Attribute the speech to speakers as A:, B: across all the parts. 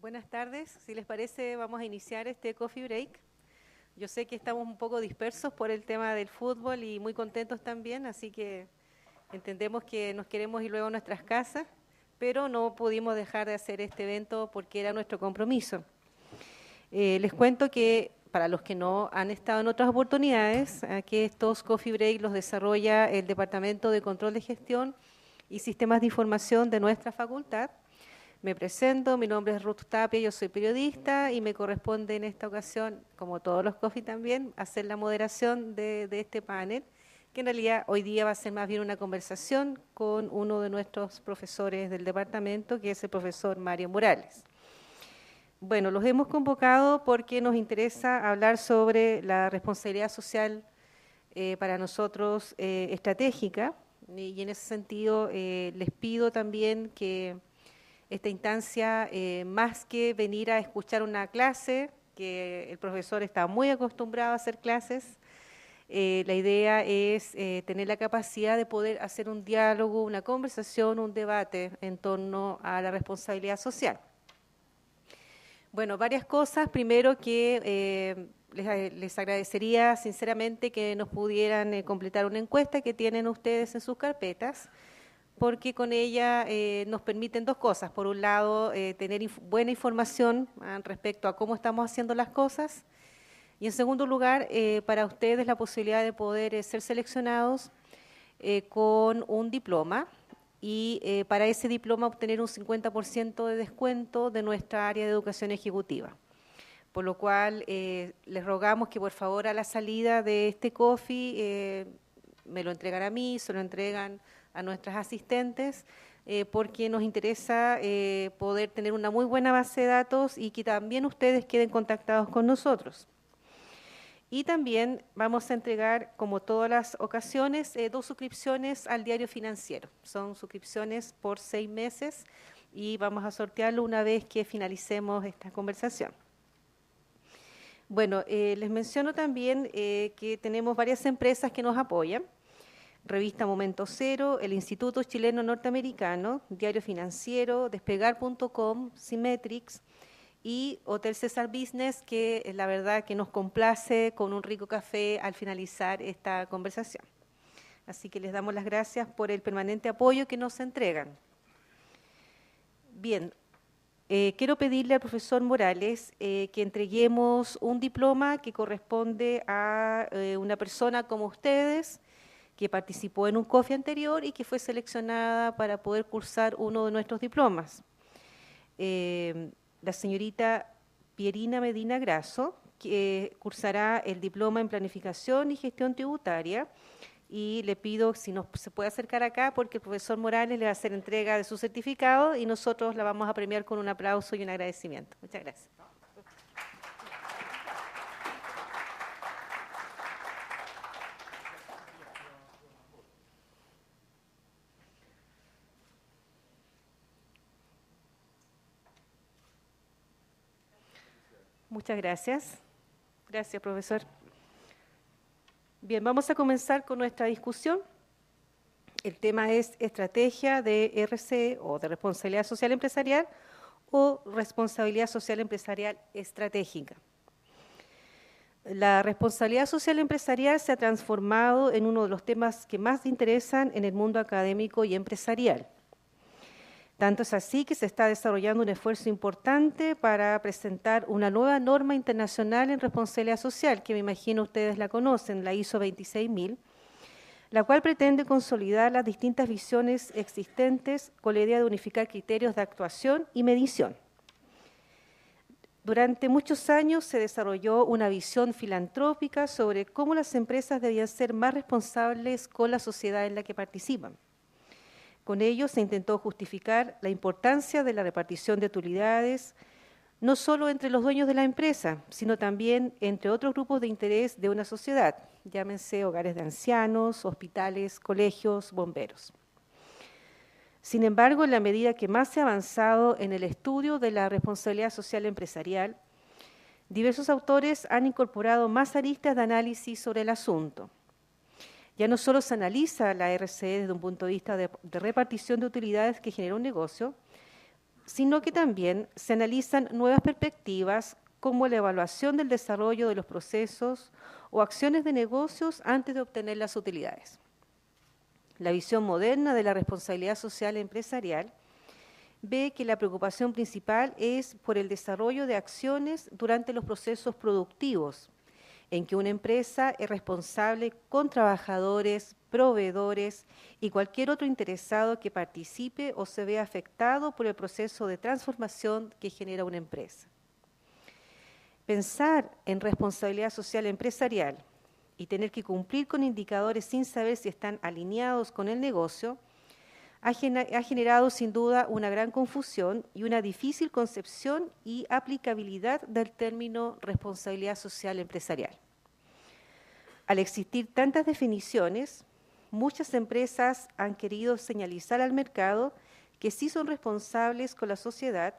A: Buenas tardes. Si les parece, vamos a iniciar este coffee break. Yo sé que estamos un poco dispersos por el tema del fútbol y muy contentos también, así que entendemos que nos queremos ir luego a nuestras casas, pero no pudimos dejar de hacer este evento porque era nuestro compromiso. Les cuento que para los que no han estado en otras oportunidades, que estos coffee break los desarrolla el Departamento de Control de Gestión y Sistemas de Información de nuestra facultad. Me presento, mi nombre es Ruth Tapia, yo soy periodista y me corresponde en esta ocasión, como todos los coffee también, hacer la moderación de este panel, que en realidad hoy día va a ser más bien una conversación con uno de nuestros profesores del departamento, que es el profesor Mario Morales. Bueno, los hemos convocado porque nos interesa hablar sobre la responsabilidad social para nosotros estratégica, y en ese sentido les pido también que esta instancia, más que venir a escuchar una clase, que el profesor está muy acostumbrado a hacer clases, la idea es tener la capacidad de poder hacer un diálogo, una conversación, un debate en torno a la responsabilidad social. Bueno, varias cosas. Primero que les agradecería sinceramente que nos pudieran completar una encuesta que tienen ustedes en sus carpetas, porque con ella nos permiten dos cosas. Por un lado, tener buena información respecto a cómo estamos haciendo las cosas, y en segundo lugar, para ustedes la posibilidad de poder ser seleccionados con un diploma, y para ese diploma obtener un 50% de descuento de nuestra área de educación ejecutiva. Por lo cual, les rogamos que por favor a la salida de este coffee me lo entregan a mí, se lo entregan a nuestras asistentes, porque nos interesa poder tener una muy buena base de datos y que también ustedes queden contactados con nosotros. Y también vamos a entregar, como todas las ocasiones, 2 suscripciones al diario financiero. Son suscripciones por 6 meses y vamos a sortearlo una vez que finalicemos esta conversación. Bueno, les menciono también que tenemos varias empresas que nos apoyan. Revista Momento Cero, el Instituto Chileno Norteamericano, Diario Financiero, Despegar.com, Symmetrix y Hotel César Business, que la verdad que nos complace con un rico café al finalizar esta conversación. Así que les damos las gracias por el permanente apoyo que nos entregan. Bien, quiero pedirle al profesor Morales que entreguemos un diploma que corresponde a una persona como ustedes, que participó en un coffee anterior y que fue seleccionada para poder cursar uno de nuestros diplomas. La señorita Pierina Medina Grasso, que cursará el diploma en Planificación y Gestión Tributaria, y le pido si se puede acercar acá porque el profesor Morales le va a hacer entrega de su certificado y nosotros la vamos a premiar con un aplauso y un agradecimiento. Muchas gracias. Muchas gracias. Gracias, profesor. Bien, vamos a comenzar con nuestra discusión. El tema es estrategia de RCE o de responsabilidad social empresarial o responsabilidad social empresarial estratégica. La responsabilidad social empresarial se ha transformado en uno de los temas que más interesan en el mundo académico y empresarial. Tanto es así que se está desarrollando un esfuerzo importante para presentar una nueva norma internacional en responsabilidad social, que me imagino ustedes la conocen, la ISO 26000, la cual pretende consolidar las distintas visiones existentes con la idea de unificar criterios de actuación y medición. Durante muchos años se desarrolló una visión filantrópica sobre cómo las empresas debían ser más responsables con la sociedad en la que participan. Con ello se intentó justificar la importancia de la repartición de utilidades, no solo entre los dueños de la empresa, sino también entre otros grupos de interés de una sociedad, llámense hogares de ancianos, hospitales, colegios, bomberos. Sin embargo, en la medida que más se ha avanzado en el estudio de la responsabilidad social empresarial, diversos autores han incorporado más aristas de análisis sobre el asunto. Ya no solo se analiza la RCE desde un punto de vista de repartición de utilidades que genera un negocio, sino que también se analizan nuevas perspectivas como la evaluación del desarrollo de los procesos o acciones de negocios antes de obtener las utilidades. La visión moderna de la responsabilidad social empresarial ve que la preocupación principal es por el desarrollo de acciones durante los procesos productivos, en que una empresa es responsable con trabajadores, proveedores y cualquier otro interesado que participe o se vea afectado por el proceso de transformación que genera una empresa. Pensar en responsabilidad social empresarial y tener que cumplir con indicadores sin saber si están alineados con el negocio ha generado sin duda una gran confusión y una difícil concepción y aplicabilidad del término responsabilidad social empresarial. Al existir tantas definiciones, muchas empresas han querido señalizar al mercado que sí son responsables con la sociedad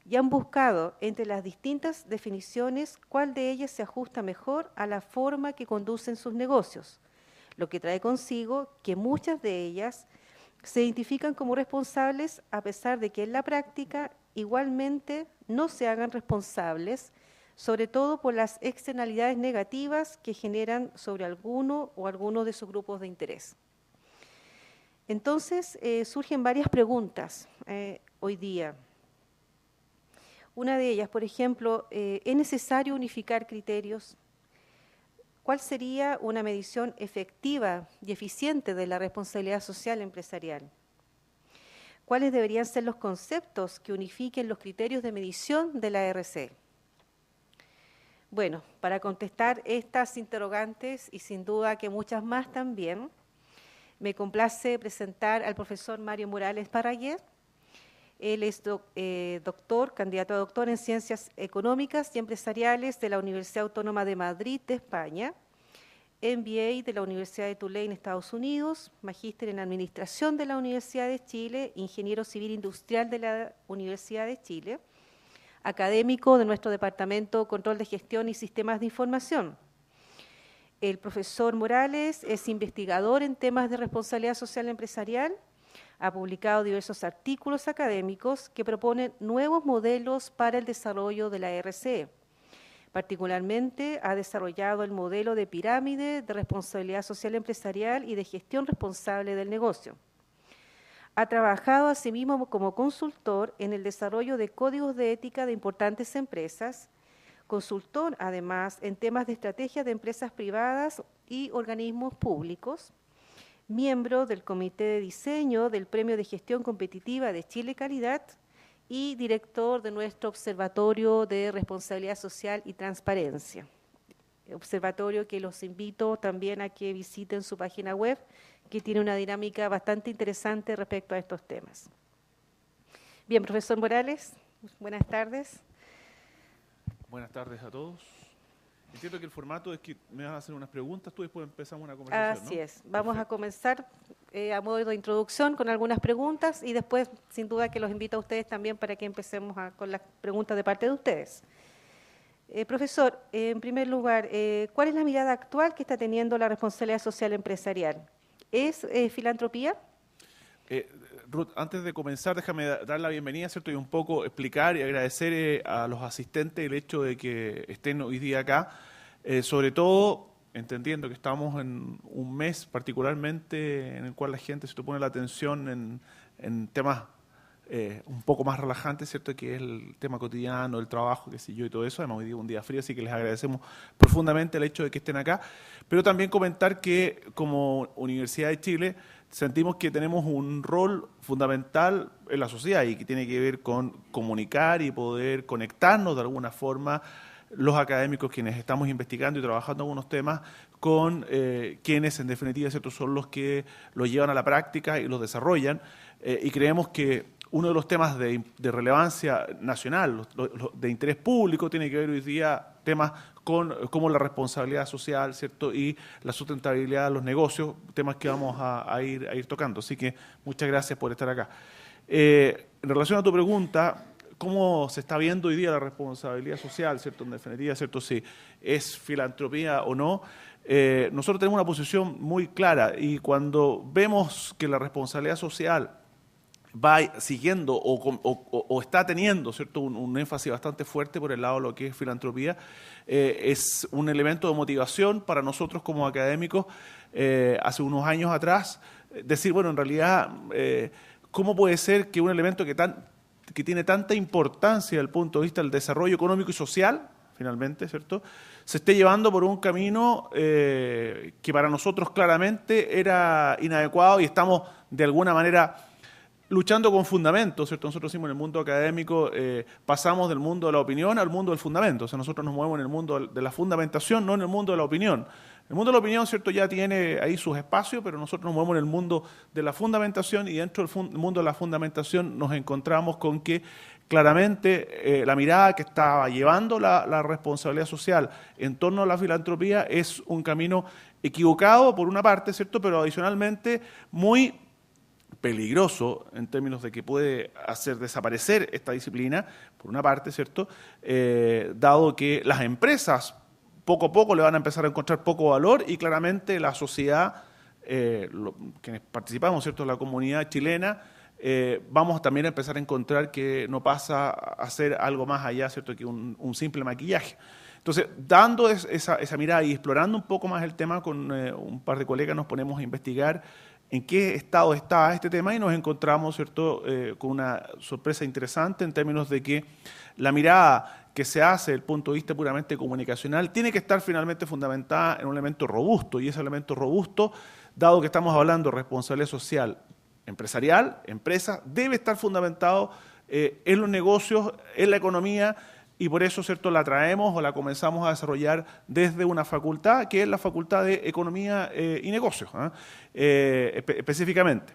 A: y han buscado entre las distintas definiciones cuál de ellas se ajusta mejor a la forma que conducen sus negocios, lo que trae consigo que muchas de ellas se identifican como responsables a pesar de que en la práctica igualmente no se hagan responsables, sobre todo por las externalidades negativas que generan sobre alguno o algunos de sus grupos de interés. Entonces, surgen varias preguntas hoy día. Una de ellas, por ejemplo, ¿es necesario unificar criterios? ¿Cuál sería una medición efectiva y eficiente de la responsabilidad social empresarial? ¿Cuáles deberían ser los conceptos que unifiquen los criterios de medición de la RC? Bueno, para contestar estas interrogantes y sin duda que muchas más también, me complace presentar al profesor Mario Morales Parragués. Él es doctor, candidato a doctor en Ciencias Económicas y Empresariales de la Universidad Autónoma de Madrid de España, MBA de la Universidad de Tulane, Estados Unidos, magíster en Administración de la Universidad de Chile, ingeniero civil industrial de la Universidad de Chile, académico de nuestro Departamento Control de Gestión y Sistemas de Información. El profesor Morales es investigador en temas de responsabilidad social empresarial. Ha publicado diversos artículos académicos que proponen nuevos modelos para el desarrollo de la RCE. Particularmente ha desarrollado el modelo de pirámide de responsabilidad social empresarial y de gestión responsable del negocio. Ha trabajado asimismo como consultor en el desarrollo de códigos de ética de importantes empresas, consultor además en temas de estrategia de empresas privadas y organismos públicos, miembro del Comité de Diseño del Premio de Gestión Competitiva de Chile Calidad y director de nuestro Observatorio de Responsabilidad Social y Transparencia. Observatorio que los invito también a que visiten su página web, que tiene una dinámica bastante interesante respecto a estos temas. Bien, profesor Morales, buenas tardes.
B: Buenas tardes a todos. Entiendo que el formato es que me vas a hacer unas preguntas, tú después empezamos una conversación,
A: Así
B: ¿no?
A: es. Vamos a comenzar a modo de introducción con algunas preguntas y después, sin duda, que los invito a ustedes también para que empecemos con las preguntas de parte de ustedes. Profesor, en primer lugar, ¿cuál es la mirada actual que está teniendo la responsabilidad social empresarial? ¿Es filantropía?
B: Ruth, antes de comenzar, déjame dar la bienvenida, ¿cierto? Y un poco explicar y agradecer a los asistentes el hecho de que estén hoy día acá, sobre todo entendiendo que estamos en un mes particularmente en el cual la gente se pone la atención en temas un poco más relajantes, ¿cierto? Que es el tema cotidiano, el trabajo, qué sé yo, y todo eso. Además, hoy día es un día frío, así que les agradecemos profundamente el hecho de que estén acá. Pero también comentar que como Universidad de Chile sentimos que tenemos un rol fundamental en la sociedad y que tiene que ver con comunicar y poder conectarnos de alguna forma los académicos quienes estamos investigando y trabajando en algunos temas con quienes en definitiva, ¿cierto?, son los que los llevan a la práctica y los desarrollan, y creemos que uno de los temas de relevancia nacional, de interés público, tiene que ver hoy día temas como la responsabilidad social, ¿cierto?, y la sustentabilidad de los negocios, temas que vamos a ir tocando. Así que muchas gracias por estar acá. En relación a tu pregunta, ¿cómo se está viendo hoy día la responsabilidad social, ¿cierto?, en definitiva, ¿cierto?, si es filantropía o no. Nosotros tenemos una posición muy clara y cuando vemos que la responsabilidad social va siguiendo o está teniendo, ¿cierto?, un énfasis bastante fuerte por el lado de lo que es filantropía, es un elemento de motivación para nosotros como académicos. Hace unos años atrás, decir, bueno, en realidad, ¿cómo puede ser que un elemento que tiene tanta importancia desde el punto de vista del desarrollo económico y social, finalmente, ¿cierto?, se esté llevando por un camino que para nosotros claramente era inadecuado, y estamos de alguna manera luchando con fundamentos, ¿cierto? Nosotros decimos en el mundo académico, pasamos del mundo de la opinión al mundo del fundamento. O sea, nosotros nos movemos en el mundo de la fundamentación, no en el mundo de la opinión. El mundo de la opinión, ¿cierto?, ya tiene ahí sus espacios, pero nosotros nos movemos en el mundo de la fundamentación, y dentro del mundo de la fundamentación nos encontramos con que claramente la mirada que estaba llevando la responsabilidad social en torno a la filantropía es un camino equivocado, por una parte, ¿cierto?, pero adicionalmente muy peligroso en términos de que puede hacer desaparecer esta disciplina, por una parte, ¿cierto?, dado que las empresas poco a poco le van a empezar a encontrar poco valor, y claramente la sociedad, quienes participamos, ¿cierto?, de la comunidad chilena, vamos también a empezar a encontrar que no pasa a ser algo más allá, ¿cierto?, que un simple maquillaje. Entonces, dando esa mirada y explorando un poco más el tema con un par de colegas, nos ponemos a investigar en qué estado está este tema, y nos encontramos, ¿cierto?, con una sorpresa interesante en términos de que la mirada que se hace desde el punto de vista puramente comunicacional tiene que estar finalmente fundamentada en un elemento robusto, y ese elemento robusto, dado que estamos hablando de responsabilidad social empresarial, empresa, debe estar fundamentado en los negocios, en la economía, y por eso, ¿cierto?, la traemos o la comenzamos a desarrollar desde una facultad, que es la Facultad de Economía y Negocios, específicamente.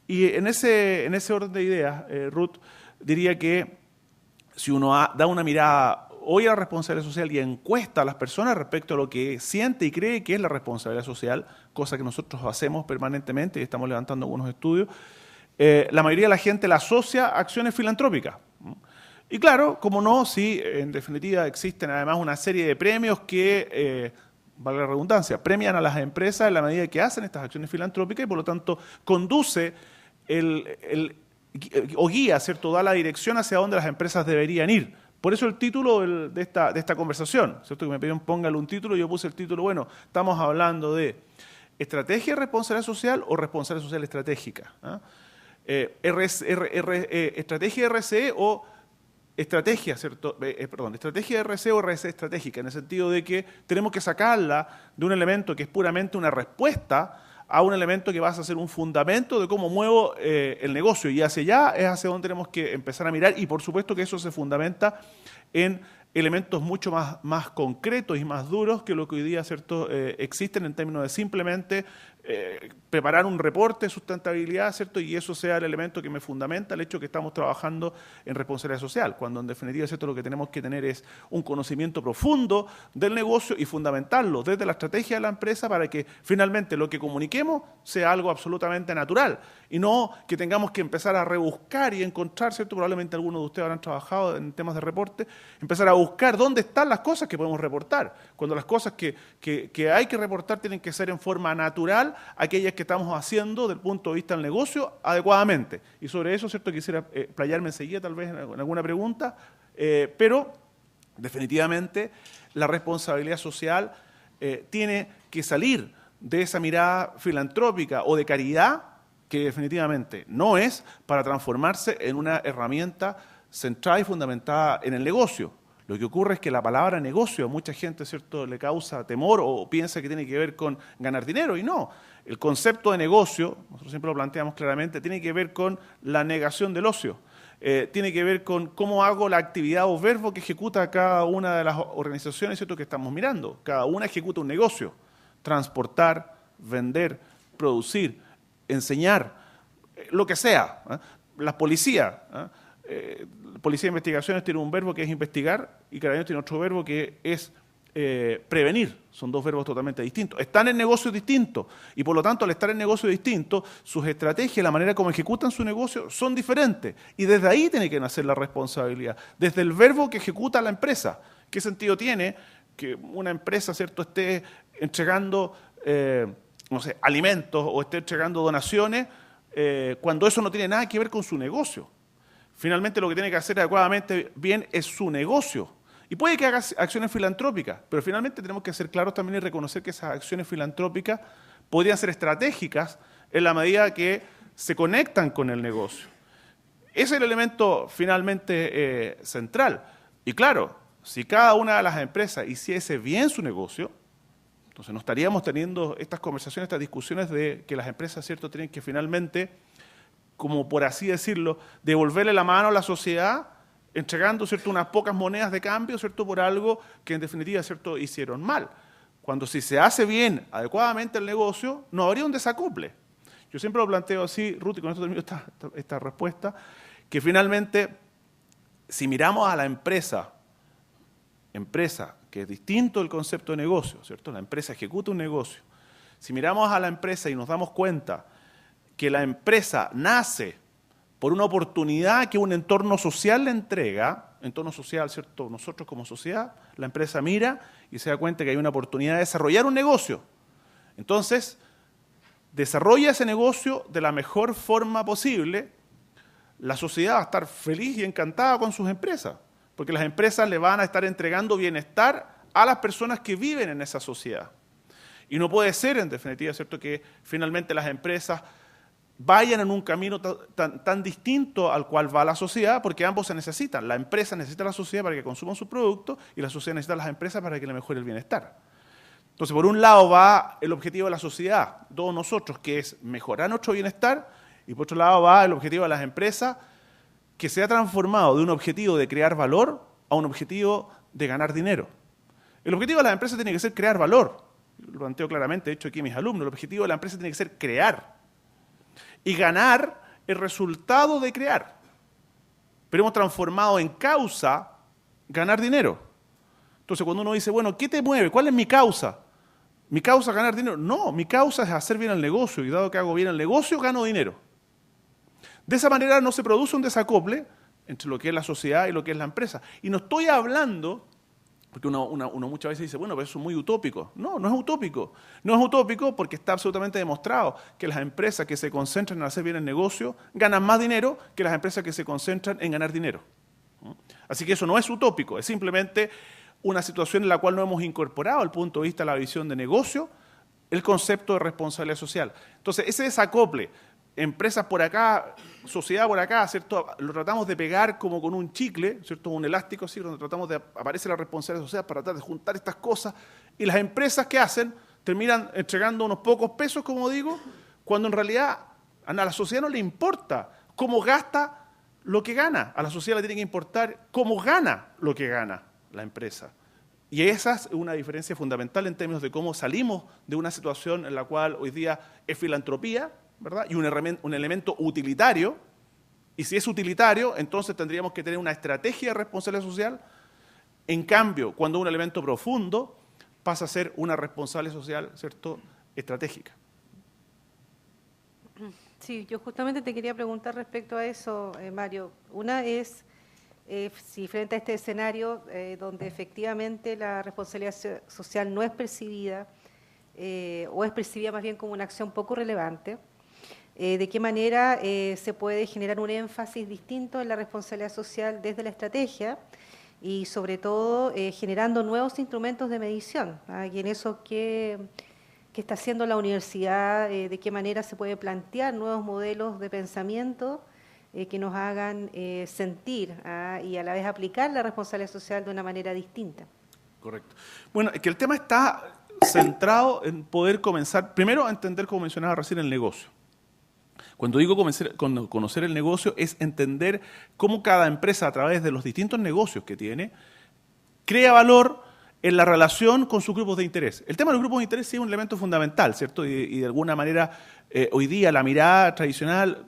B: Y en ese orden de ideas, Ruth, diría que si uno da una mirada hoy a la responsabilidad social y encuesta a las personas respecto a lo que siente y cree que es la responsabilidad social, cosa que nosotros hacemos permanentemente y estamos levantando algunos estudios, la mayoría de la gente la asocia a acciones filantrópicas. Y claro, como no, si en definitiva existen además una serie de premios que, valga la redundancia, premian a las empresas en la medida que hacen estas acciones filantrópicas, y por lo tanto conduce o guía, ¿cierto?, da la dirección hacia donde las empresas deberían ir. Por eso el título de esta conversación, ¿cierto?, que me pidieron póngale un título, yo puse el título, bueno, estamos hablando de estrategia de responsabilidad social o responsabilidad social estratégica. Estrategia RCE o estrategia, ¿cierto? Estrategia RC o RC estratégica, en el sentido de que tenemos que sacarla de un elemento que es puramente una respuesta a un elemento que va a ser un fundamento de cómo muevo el negocio, y hacia allá es hacia donde tenemos que empezar a mirar, y por supuesto que eso se fundamenta en elementos mucho más concretos y más duros que lo que hoy día, ¿cierto?, existen en términos de simplemente preparar un reporte de sustentabilidad, ¿cierto?, y eso sea el elemento que me fundamenta el hecho que estamos trabajando en responsabilidad social, cuando en definitiva, ¿cierto?, lo que tenemos que tener es un conocimiento profundo del negocio y fundamentarlo desde la estrategia de la empresa para que finalmente lo que comuniquemos sea algo absolutamente natural, y no que tengamos que empezar a rebuscar y encontrar, ¿cierto?, probablemente algunos de ustedes habrán trabajado en temas de reporte, empezar a buscar dónde están las cosas que podemos reportar, cuando las cosas que hay que reportar tienen que ser en forma natural, aquellas que estamos haciendo desde el punto de vista del negocio adecuadamente. Y sobre eso, ¿cierto?, quisiera playarme enseguida tal vez en alguna pregunta, pero definitivamente la responsabilidad social tiene que salir de esa mirada filantrópica o de caridad, que definitivamente no es, para transformarse en una herramienta central y fundamentada en el negocio. Lo que ocurre es que la palabra negocio a mucha gente, ¿cierto?, le causa temor o piensa que tiene que ver con ganar dinero, y no. El concepto de negocio, nosotros siempre lo planteamos claramente, tiene que ver con la negación del ocio. Tiene que ver con cómo hago la actividad o verbo que ejecuta cada una de las organizaciones, ¿cierto?, que estamos mirando. Cada una ejecuta un negocio: transportar, vender, producir, enseñar, lo que sea. La policía, Policía de Investigaciones tiene un verbo que es investigar, y Carabineros tiene otro verbo que es prevenir. Son dos verbos totalmente distintos. Están en negocios distintos, y por lo tanto, al estar en negocios distintos, sus estrategias, la manera como ejecutan su negocio son diferentes, y desde ahí tiene que nacer la responsabilidad, desde el verbo que ejecuta la empresa. ¿Qué sentido tiene que una empresa, ¿cierto?, esté entregando no sé, alimentos o esté entregando donaciones cuando eso no tiene nada que ver con su negocio. Finalmente lo que tiene que hacer adecuadamente bien es su negocio. Y puede que haga acciones filantrópicas, pero finalmente tenemos que ser claros también y reconocer que esas acciones filantrópicas podrían ser estratégicas en la medida que se conectan con el negocio. Ese es el elemento finalmente central. Y claro, si cada una de las empresas hiciese bien su negocio, entonces no estaríamos teniendo estas conversaciones, estas discusiones de que las empresas, ¿cierto?, tienen que finalmente, como por así decirlo, devolverle la mano a la sociedad, entregando, ¿cierto?, unas pocas monedas de cambio, ¿cierto?, por algo que en definitiva, ¿cierto?, hicieron mal. Cuando si se hace bien, adecuadamente el negocio, no habría un desacople. Yo siempre lo planteo así, Ruth, y con esto termino esta respuesta, que finalmente, si miramos a la empresa, que es distinto del concepto de negocio, ¿cierto? La empresa ejecuta un negocio. Si miramos a la empresa y nos damos cuenta que la empresa nace por una oportunidad que un entorno social le entrega, entorno social, ¿cierto? Nosotros como sociedad, la empresa mira y se da cuenta que hay una oportunidad de desarrollar un negocio. Entonces, desarrolla ese negocio de la mejor forma posible, la sociedad va a estar feliz y encantada con sus empresas, porque las empresas le van a estar entregando bienestar a las personas que viven en esa sociedad. Y no puede ser, en definitiva, ¿cierto?, que finalmente las empresas vayan en un camino tan distinto al cual va la sociedad, porque ambos se necesitan. La empresa necesita a la sociedad para que consuman sus productos y la sociedad necesita a las empresas para que le mejore el bienestar. Entonces, por un lado va el objetivo de la sociedad, todos nosotros, que es mejorar nuestro bienestar, y por otro lado va el objetivo de las empresas, que se ha transformado de un objetivo de crear valor a un objetivo de ganar dinero. El objetivo de las empresas tiene que ser crear valor. Lo planteo claramente, de hecho aquí mis alumnos, el objetivo de la empresa tiene que ser crear. Y ganar el resultado de crear. Pero hemos transformado en causa ganar dinero. Entonces cuando uno dice, bueno, ¿qué te mueve? ¿Cuál es mi causa? ¿Mi causa es ganar dinero? No, mi causa es hacer bien el negocio, y dado que hago bien el negocio, gano dinero. De esa manera no se produce un desacople entre lo que es la sociedad y lo que es la empresa. Y no estoy hablando, porque uno muchas veces dice, bueno, pero eso es muy utópico. No, no es utópico. No es utópico porque está absolutamente demostrado que las empresas que se concentran en hacer bien el negocio ganan más dinero que las empresas que se concentran en ganar dinero. Así que eso no es utópico, es simplemente una situación en la cual no hemos incorporado, al punto de vista de la visión de negocio, el concepto de responsabilidad social. Entonces, ese desacople, empresas por acá, sociedad por acá, ¿cierto?, lo tratamos de pegar como con un chicle, ¿cierto?, un elástico así, donde tratamos de aparecer la responsabilidad social para tratar de juntar estas cosas, y las empresas que hacen terminan entregando unos pocos pesos, como digo, cuando en realidad a la sociedad no le importa cómo gasta lo que gana, a la sociedad le tiene que importar cómo gana lo que gana la empresa. Y esa es una diferencia fundamental en términos de cómo salimos de una situación en la cual hoy día es filantropía, ¿verdad?, y un elemento utilitario, y si es utilitario, entonces tendríamos que tener una estrategia de responsabilidad social. En cambio, cuando un elemento profundo pasa a ser una responsabilidad social, ¿cierto?, estratégica.
A: Sí, yo justamente te quería preguntar respecto a eso, Mario. Una es, si frente a este escenario donde efectivamente la responsabilidad social no es percibida, o es percibida más bien como una acción poco relevante, de qué manera se puede generar un énfasis distinto en la responsabilidad social desde la estrategia y sobre todo generando nuevos instrumentos de medición. Y en eso, ¿qué está haciendo la universidad? ¿De qué manera se puede plantear nuevos modelos de pensamiento que nos hagan sentir y a la vez aplicar la responsabilidad social de una manera distinta?
B: Correcto. Bueno, es que el tema está centrado en poder comenzar, primero a entender, como mencionaba recién, el negocio. Cuando digo conocer el negocio, es entender cómo cada empresa, a través de los distintos negocios que tiene, crea valor en la relación con sus grupos de interés. El tema de los grupos de interés sí es un elemento fundamental, ¿cierto? Y de alguna manera, hoy día la mirada tradicional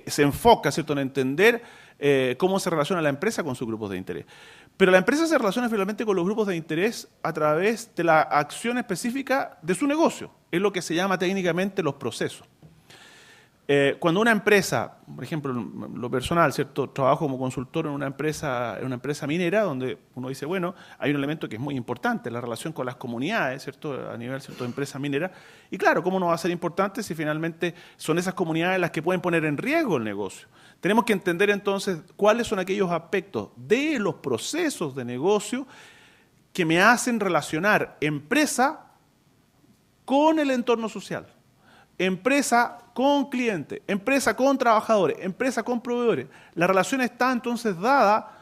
B: se enfoca, ¿cierto?, en entender cómo se relaciona la empresa con sus grupos de interés. Pero la empresa se relaciona finalmente con los grupos de interés a través de la acción específica de su negocio. Es lo que se llama técnicamente los procesos. Cuando una empresa, por ejemplo, lo personal, ¿cierto? Trabajo como consultor en una empresa minera, donde uno dice, bueno, hay un elemento que es muy importante, la relación con las comunidades, ¿cierto? A nivel, ¿cierto?, de empresa minera. Y claro, ¿cómo no va a ser importante si finalmente son esas comunidades las que pueden poner en riesgo el negocio? Tenemos que entender entonces cuáles son aquellos aspectos de los procesos de negocio que me hacen relacionar empresa con el entorno social. Empresa con clientes, empresa con trabajadores, empresa con proveedores. La relación está entonces dada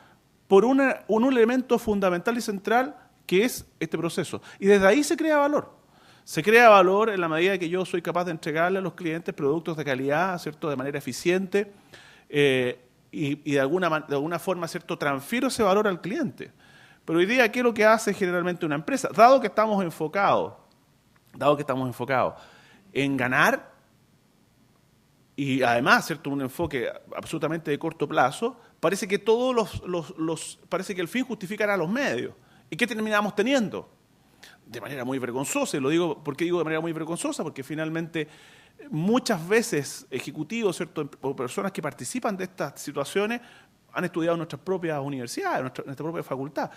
B: por un elemento fundamental y central que es este proceso. Y desde ahí se crea valor. Se crea valor en la medida que yo soy capaz de entregarle a los clientes productos de calidad, ¿cierto?, de manera eficiente y de alguna forma, ¿cierto?, transfiero ese valor al cliente. Pero hoy día, ¿qué es lo que hace generalmente una empresa? Dado que estamos enfocados en ganar y además, ¿cierto?, un enfoque absolutamente de corto plazo, parece que parece que el fin justificará los medios. ¿Y qué terminamos teniendo? De manera muy vergonzosa, y lo digo, ¿por qué digo de manera muy vergonzosa? Porque finalmente muchas veces ejecutivos, ¿cierto?, o personas que participan de estas situaciones han estudiado en nuestras propias universidades, en nuestra propia facultad.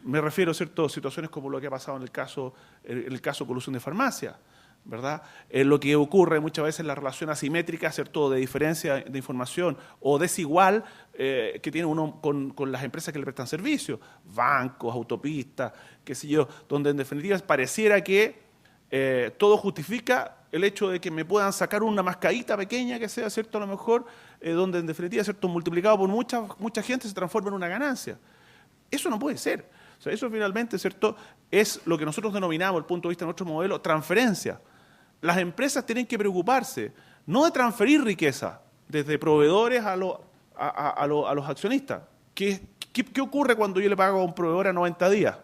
B: Me refiero, ¿cierto?, a situaciones como lo que ha pasado en el caso colusión de farmacia, ¿verdad? Lo que ocurre muchas veces en la relación asimétrica, ¿cierto?, de diferencia de información o desigual que tiene uno con las empresas que le prestan servicios, bancos, autopistas, qué sé yo, donde en definitiva pareciera que todo justifica el hecho de que me puedan sacar una mascadita pequeña que sea, ¿cierto?, a lo mejor, donde en definitiva, ¿cierto?, multiplicado por mucha gente se transforma en una ganancia. Eso no puede ser. O sea, eso finalmente, ¿cierto?, es lo que nosotros denominamos, desde el punto de vista de nuestro modelo, transferencia. Las empresas tienen que preocuparse no de transferir riqueza desde proveedores a los accionistas. ¿Qué ocurre cuando yo le pago a un proveedor a 90 días?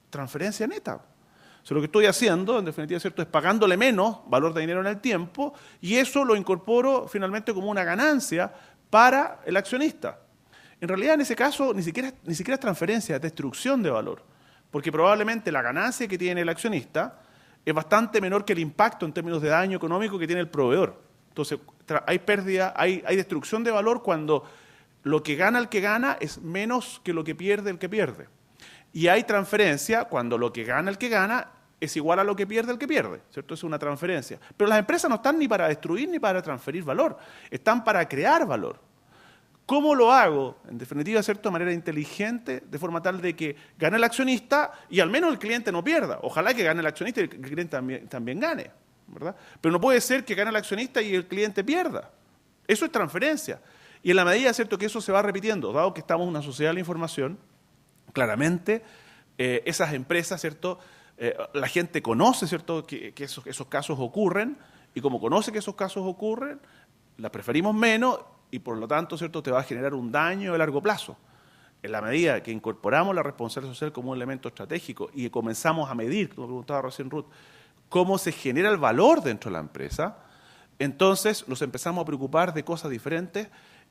B: Transferencia neta. O sea, lo que estoy haciendo, en definitiva, ¿cierto?, es pagándole menos valor de dinero en el tiempo y eso lo incorporo finalmente como una ganancia para el accionista. En realidad, en ese caso, ni siquiera es transferencia, es destrucción de valor, porque probablemente la ganancia que tiene el accionista es bastante menor que el impacto en términos de daño económico que tiene el proveedor. Entonces, hay pérdida, hay destrucción de valor cuando lo que gana el que gana es menos que lo que pierde el que pierde. Y hay transferencia cuando lo que gana el que gana es igual a lo que pierde el que pierde, ¿cierto? Es una transferencia. Pero las empresas no están ni para destruir ni para transferir valor, están para crear valor. ¿Cómo lo hago? En definitiva, ¿cierto?, de manera inteligente, de forma tal de que gane el accionista y al menos el cliente no pierda. Ojalá que gane el accionista y el cliente también gane, ¿verdad? Pero no puede ser que gane el accionista y el cliente pierda. Eso es transferencia. Y en la medida, ¿cierto?, que eso se va repitiendo, dado que estamos en una sociedad de la información, claramente esas empresas, ¿cierto?, la gente conoce, ¿cierto?, que esos casos ocurren y como conoce que esos casos ocurren, las preferimos menos y por lo tanto, ¿cierto?, te va a generar un daño de largo plazo. En la medida que incorporamos la responsabilidad social como un elemento estratégico y comenzamos a medir, como preguntaba recién Ruth, cómo se genera el valor dentro de la empresa, entonces nos empezamos a preocupar de cosas diferentes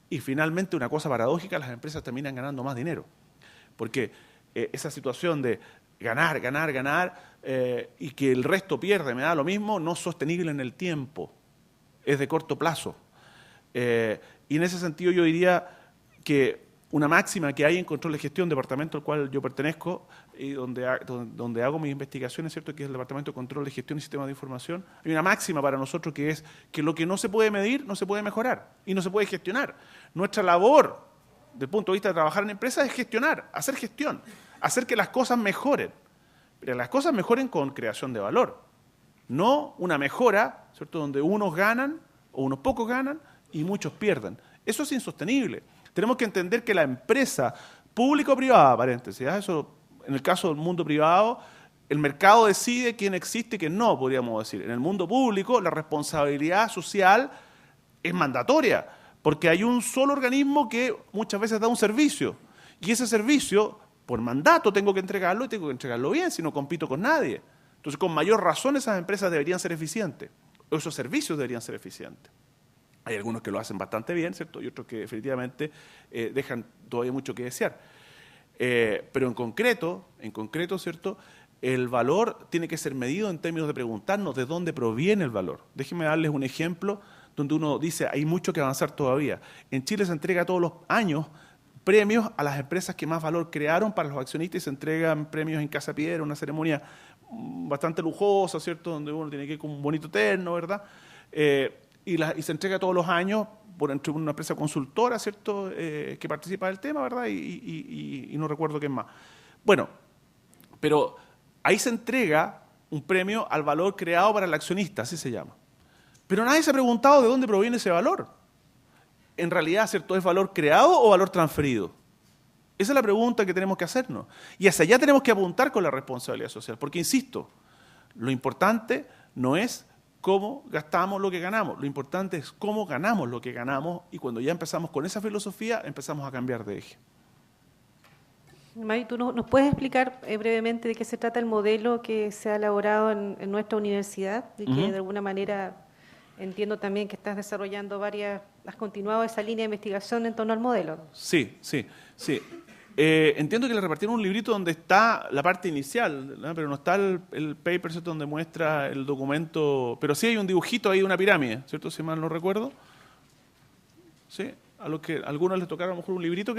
B: y finalmente, una cosa paradójica, las empresas terminan ganando más dinero. Porque esa situación de ganar y que el resto pierde, me da lo mismo, no es sostenible en el tiempo, es de corto plazo. Y en ese sentido yo diría que una máxima que hay en control de gestión, departamento al cual yo pertenezco y donde hago mis investigaciones, ¿cierto?, que es el Departamento de Control de Gestión y Sistemas de Información, hay una máxima para nosotros que es que lo que no se puede medir no se puede mejorar y no se puede gestionar. Nuestra labor, desde el punto de vista de trabajar en empresas, es gestionar, hacer gestión, hacer que las cosas mejoren. Pero las cosas mejoren con creación de valor, no una mejora, ¿cierto?, donde unos ganan o unos pocos ganan y muchos pierden. Eso es insostenible. Tenemos que entender que la empresa pública o privada, paréntesis, eso en el caso del mundo privado, el mercado decide quién existe y quién no, podríamos decir. En el mundo público, la responsabilidad social es mandatoria, porque hay un solo organismo que muchas veces da un servicio, y ese servicio, por mandato, tengo que entregarlo y tengo que entregarlo bien, si no compito con nadie. Entonces, con mayor razón, esas empresas deberían ser eficientes, o esos servicios deberían ser eficientes. Hay algunos que lo hacen bastante bien, ¿cierto?, y otros que definitivamente dejan todavía mucho que desear. Pero en concreto, ¿cierto?, el valor tiene que ser medido en términos de preguntarnos de dónde proviene el valor. Déjenme darles un ejemplo donde uno dice hay mucho que avanzar todavía. En Chile se entrega todos los años premios a las empresas que más valor crearon para los accionistas y se entregan premios en Casa Piedra, una ceremonia bastante lujosa, ¿cierto? Donde uno tiene que ir con un bonito terno, ¿verdad? Y se entrega todos los años por entre una empresa consultora, ¿cierto? Que participa del tema, ¿verdad? Y no recuerdo quién más. Bueno, pero ahí se entrega un premio al valor creado para el accionista, así se llama. Pero nadie se ha preguntado de dónde proviene ese valor. En realidad, ¿cierto? ¿Es valor creado o valor transferido? Esa es la pregunta que tenemos que hacernos. Y hacia allá tenemos que apuntar con la responsabilidad social. Porque, insisto, lo importante no es cómo gastamos lo que ganamos. Lo importante es cómo ganamos lo que ganamos. Y cuando ya empezamos con esa filosofía, empezamos a cambiar de eje.
A: Mari, ¿tú nos puedes explicar brevemente de qué se trata el modelo que se ha elaborado en nuestra universidad? Y que de alguna manera entiendo también que estás desarrollando has continuado esa línea de investigación en torno al modelo.
B: Sí. Entiendo que le repartieron un librito donde está la parte inicial, ¿no? Pero no está el paper, ¿cierto? Donde muestra el documento, pero sí hay un dibujito ahí de una pirámide, ¿cierto? Si mal no recuerdo. Sí, a los que a algunos les tocaron a lo mejor un librito,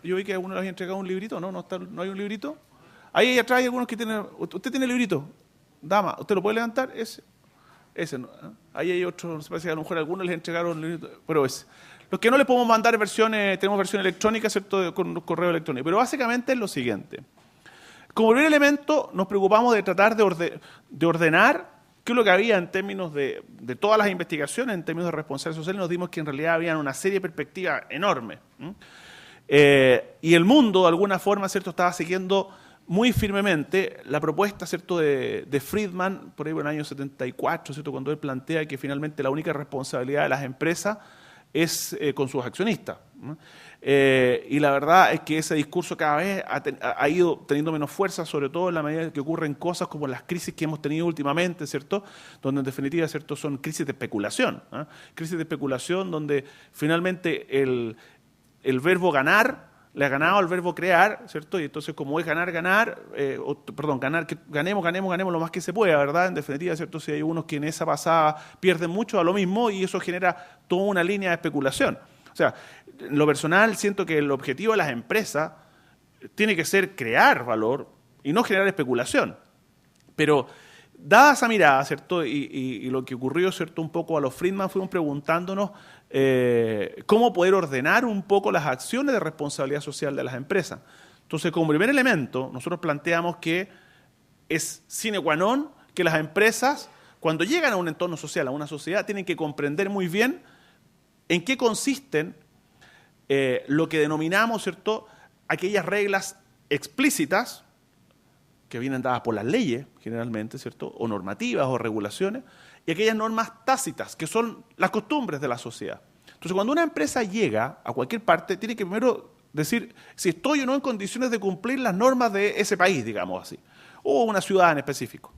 B: yo vi que a algunos les habían entregado un librito, ¿no? ¿No hay un librito? Ahí atrás hay algunos que tienen. ¿Usted tiene el librito? Dama, ¿usted lo puede levantar? Ese no. Ahí hay otro, no sé, parece que a lo mejor a algunos les entregaron el librito, pero ese. Los que no les podemos mandar versiones, tenemos versión electrónica, ¿cierto? Con correo electrónico. Pero básicamente es lo siguiente. Como primer elemento, nos preocupamos de tratar de ordenar qué es lo que había en términos de todas las investigaciones, en términos de responsabilidad social, y nos dimos que en realidad había una serie de perspectivas enormes. Y el mundo, de alguna forma, ¿cierto?, estaba siguiendo muy firmemente la propuesta, ¿cierto?, de Friedman, por ahí en el año 74, ¿cierto?, cuando él plantea que finalmente la única responsabilidad de las empresas es con sus accionistas, ¿no? Y la verdad es que ese discurso cada vez ha ido teniendo menos fuerza, sobre todo en la medida que ocurren cosas como las crisis que hemos tenido últimamente, ¿cierto? Donde en definitiva, ¿cierto?, son crisis de especulación, ¿eh? Crisis de especulación donde finalmente el verbo ganar le ha ganado al verbo crear, ¿cierto? Y entonces como es ganar, ganemos lo más que se pueda, ¿verdad? En definitiva, ¿cierto? Si hay unos que en esa pasada pierden mucho a lo mismo y eso genera toda una línea de especulación. O sea, en lo personal siento que el objetivo de las empresas tiene que ser crear valor y no generar especulación. Pero dada esa mirada, ¿cierto? Y lo que ocurrió, ¿cierto?, un poco a los Friedman, fuimos preguntándonos cómo poder ordenar un poco las acciones de responsabilidad social de las empresas. Entonces, como primer elemento, nosotros planteamos que es sine qua non que las empresas, cuando llegan a un entorno social, a una sociedad, tienen que comprender muy bien en qué consisten lo que denominamos, ¿cierto?, aquellas reglas explícitas que vienen dadas por las leyes, generalmente, ¿cierto?, o normativas o regulaciones, y aquellas normas tácitas, que son las costumbres de la sociedad. Entonces, cuando una empresa llega a cualquier parte, tiene que primero decir si estoy o no en condiciones de cumplir las normas de ese país, digamos así, o una ciudad en específico.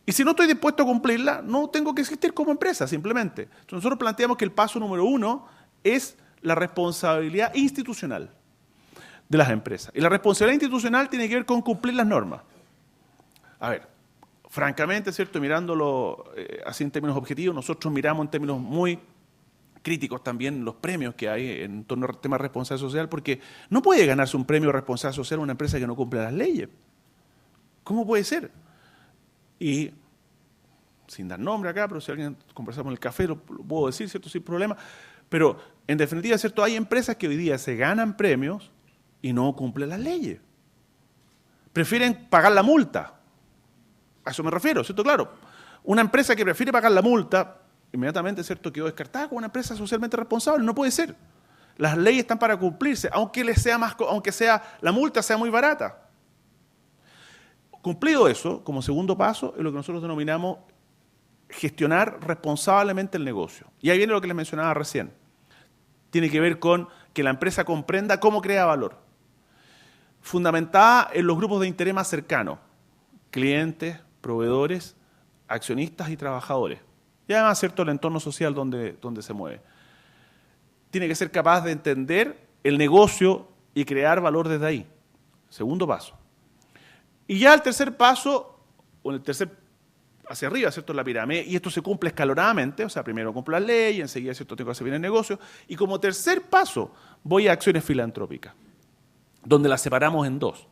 B: Y si no estoy dispuesto a cumplirla, no tengo que existir como empresa, simplemente. Entonces, nosotros planteamos que el paso número 1 es la responsabilidad institucional de las empresas. Y la responsabilidad institucional tiene que ver con cumplir las normas. A ver, francamente, ¿cierto?, mirándolo así en términos objetivos, nosotros miramos en términos muy críticos también los premios que hay en torno al tema de responsabilidad social, porque no puede ganarse un premio de responsabilidad social una empresa que no cumple las leyes. ¿Cómo puede ser? Y, sin dar nombre acá, pero si alguien conversamos en el café, lo puedo decir, ¿cierto?, sin problema. Pero, en definitiva, ¿cierto?, hay empresas que hoy día se ganan premios y no cumplen las leyes. Prefieren pagar la multa. A eso me refiero, ¿cierto? Claro, una empresa que prefiere pagar la multa, inmediatamente, ¿cierto?, quedó descartada como una empresa socialmente responsable. No puede ser. Las leyes están para cumplirse, aunque la multa sea muy barata. Cumplido eso, como segundo paso, es lo que nosotros denominamos gestionar responsablemente el negocio. Y ahí viene lo que les mencionaba recién. Tiene que ver con que la empresa comprenda cómo crea valor. Fundamentada en los grupos de interés más cercanos, clientes, proveedores, accionistas y trabajadores. Y además, ¿cierto?, el entorno social donde se mueve. Tiene que ser capaz de entender el negocio y crear valor desde ahí. Segundo paso. Y ya el tercer paso, o el tercer hacia arriba, ¿cierto?, en la pirámide, y esto se cumple escalonadamente, o sea, primero cumplo la ley, enseguida, ¿cierto?, tengo que hacer bien el negocio, y como tercer paso voy a acciones filantrópicas, donde las separamos en dos.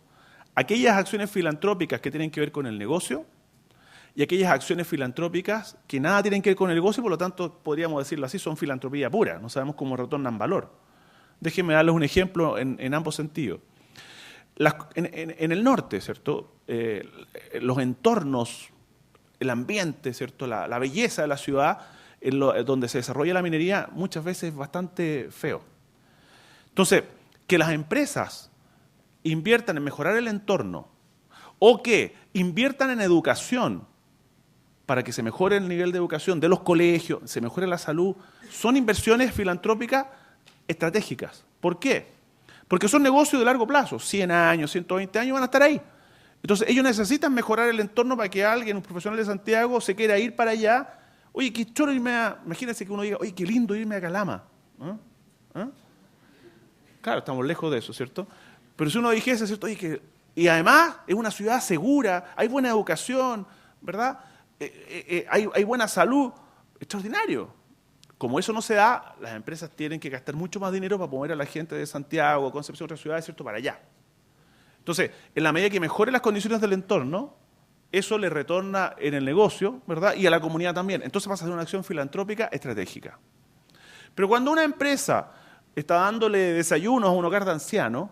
B: Aquellas acciones filantrópicas que tienen que ver con el negocio y aquellas acciones filantrópicas que nada tienen que ver con el negocio, por lo tanto, podríamos decirlo así, son filantropía pura, no sabemos cómo retornan valor. Déjenme darles un ejemplo en ambos sentidos. En el norte, ¿cierto?, los entornos, el ambiente, ¿cierto?, la belleza de la ciudad, donde se desarrolla la minería, muchas veces es bastante feo. Entonces, que las empresas inviertan en mejorar el entorno o que inviertan en educación para que se mejore el nivel de educación de los colegios, se mejore la salud, son inversiones filantrópicas estratégicas. ¿Por qué? Porque son negocios de largo plazo, 100 años, 120 años van a estar ahí. Entonces ellos necesitan mejorar el entorno para que alguien, un profesional de Santiago, se quiera ir para allá. Oye, qué choro irme imagínense que uno diga, oye, qué lindo irme a Calama. ¿Ah? Claro, estamos lejos de eso, ¿cierto? Pero si uno dijese, ¿cierto? Oye, y además es una ciudad segura, hay buena educación, ¿verdad? Hay buena salud, extraordinario. Como eso no se da, las empresas tienen que gastar mucho más dinero para mover a la gente de Santiago, Concepción, otras ciudades, ¿cierto?, para allá. Entonces, en la medida que mejore las condiciones del entorno, eso le retorna en el negocio, ¿verdad?, y a la comunidad también. Entonces pasa a ser una acción filantrópica estratégica. Pero cuando una empresa está dándole desayunos a un hogar de ancianos,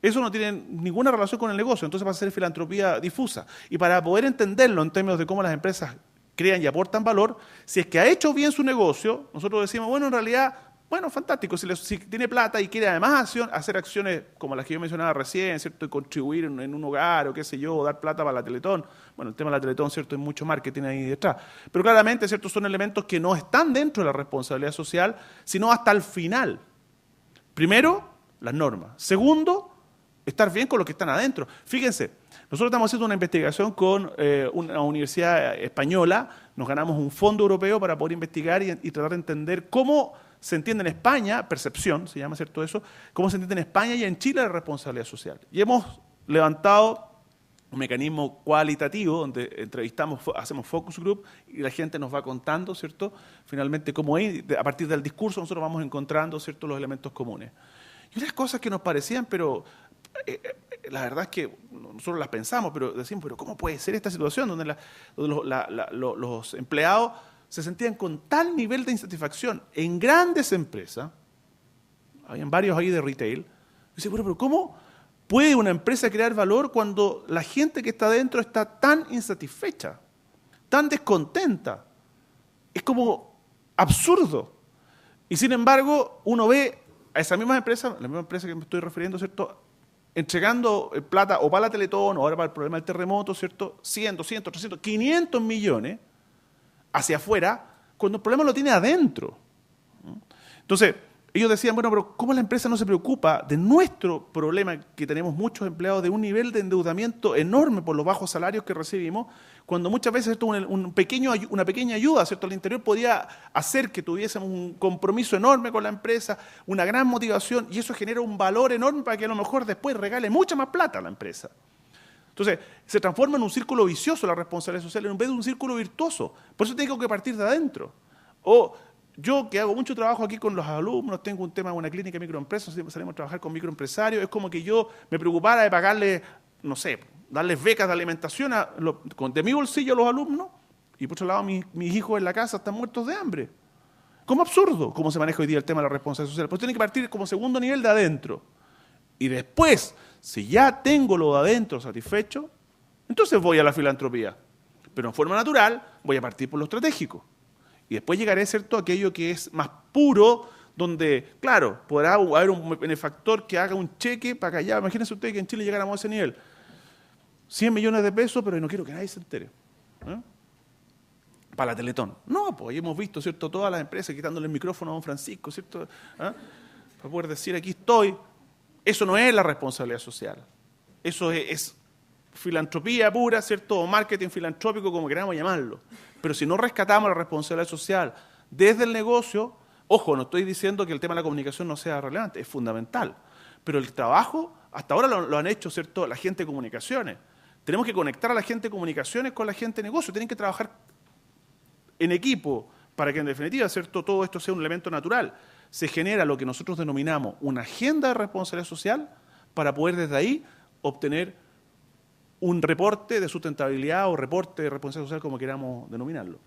B: eso no tiene ninguna relación con el negocio, entonces pasa a ser filantropía difusa. Y para poder entenderlo en términos de cómo las empresas crean y aportan valor, si es que ha hecho bien su negocio, nosotros decimos, bueno, en realidad, bueno, fantástico, si tiene plata y quiere además hacer acciones como las que yo mencionaba recién, ¿cierto?, y contribuir en un hogar o qué sé yo, dar plata para la Teletón. Bueno, el tema de la Teletón, ¿cierto?, hay mucho marketing ahí detrás. Pero claramente, ¿cierto?, son elementos que no están dentro de la responsabilidad social, sino hasta el final. Primero, las normas. Segundo, estar bien con los que están adentro. Fíjense, nosotros estamos haciendo una investigación con una universidad española, nos ganamos un fondo europeo para poder investigar y tratar de entender cómo se entiende en España, percepción, se llama, ¿cierto?, eso, cómo se entiende en España y en Chile la responsabilidad social. Y hemos levantado un mecanismo cualitativo donde entrevistamos, hacemos focus group y la gente nos va contando, ¿cierto?, finalmente cómo es, a partir del discurso nosotros vamos encontrando, ¿cierto?, los elementos comunes. Y unas cosas que nos parecían, pero la verdad es que nosotros las pensamos, pero decimos, pero ¿cómo puede ser esta situación donde los empleados se sentían con tal nivel de insatisfacción en grandes empresas? Habían varios ahí de retail. Dice, bueno, pero ¿cómo puede una empresa crear valor cuando la gente que está dentro está tan insatisfecha, tan descontenta? Es como absurdo. Y sin embargo, uno ve a esa misma empresa, la misma empresa que me estoy refiriendo, ¿cierto?, entregando plata o para la Teletón o ahora para el problema del terremoto, ¿cierto?, 100, 200, 300, 500 millones hacia afuera, cuando el problema lo tiene adentro. Entonces, ellos decían, bueno, pero ¿cómo la empresa no se preocupa de nuestro problema, que tenemos muchos empleados, de un nivel de endeudamiento enorme por los bajos salarios que recibimos, cuando muchas veces esto, una pequeña ayuda, ¿cierto?, al interior podía hacer que tuviésemos un compromiso enorme con la empresa, una gran motivación, y eso genera un valor enorme para que a lo mejor después regale mucha más plata a la empresa. Entonces, se transforma en un círculo vicioso la responsabilidad social en vez de un círculo virtuoso. Por eso tengo que partir de adentro. O yo, que hago mucho trabajo aquí con los alumnos, tengo un tema de una clínica de microempresas, salimos a trabajar con microempresarios, es como que yo me preocupara de pagarle, no sé, darles becas de alimentación de mi bolsillo a los alumnos, y por otro lado mis hijos en la casa están muertos de hambre. Como absurdo cómo se maneja hoy día el tema de la responsabilidad social. Pues tiene que partir como segundo nivel de adentro. Y después, si ya tengo lo de adentro satisfecho, entonces voy a la filantropía. Pero en forma natural voy a partir por lo estratégico. Y después llegaré, ¿cierto?, a aquello que es más puro, donde, claro, podrá haber un benefactor que haga un cheque para allá. Imagínense ustedes que en Chile llegáramos a ese nivel. 100 millones de pesos, pero no quiero que nadie se entere. Para la Teletón. No, pues hemos visto, ¿cierto?, todas las empresas quitándole el micrófono a don Francisco, ¿cierto?, para poder decir, aquí estoy. Eso no es la responsabilidad social. Eso es filantropía pura, ¿cierto?, o marketing filantrópico, como queramos llamarlo. Pero si no rescatamos la responsabilidad social desde el negocio, ojo, no estoy diciendo que el tema de la comunicación no sea relevante, es fundamental. Pero el trabajo, hasta ahora lo han hecho, ¿cierto?, la gente de comunicaciones. Tenemos que conectar a la gente de comunicaciones con la gente de negocio. Tienen que trabajar en equipo para que en definitiva, ¿cierto?, todo esto sea un elemento natural. Se genera lo que nosotros denominamos una agenda de responsabilidad social para poder desde ahí obtener un reporte de sustentabilidad o reporte de responsabilidad social, como queramos denominarlo.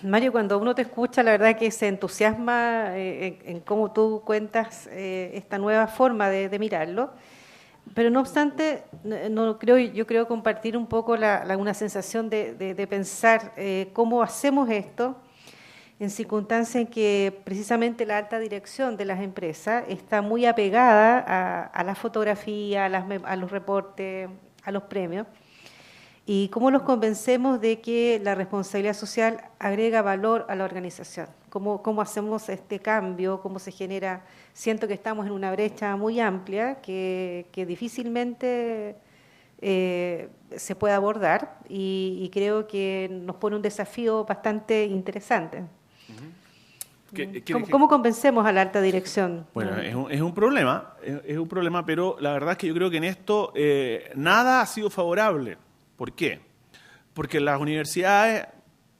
A: Mario, cuando uno te escucha, la verdad que se entusiasma en cómo tú cuentas esta nueva forma de mirarlo, pero no obstante, yo creo compartir un poco una sensación de pensar cómo hacemos esto en circunstancias en que precisamente la alta dirección de las empresas está muy apegada a la fotografía, a los reportes, a los premios. ¿Y cómo los convencemos de que la responsabilidad social agrega valor a la organización? ¿Cómo hacemos este cambio? ¿Cómo se genera? Siento que estamos en una brecha muy amplia que difícilmente se puede abordar y creo que nos pone un desafío bastante interesante. ¿Cómo convencemos a la alta dirección?
B: Bueno, es un problema, pero la verdad es que yo creo que en esto nada ha sido favorable. ¿Por qué? Porque en las universidades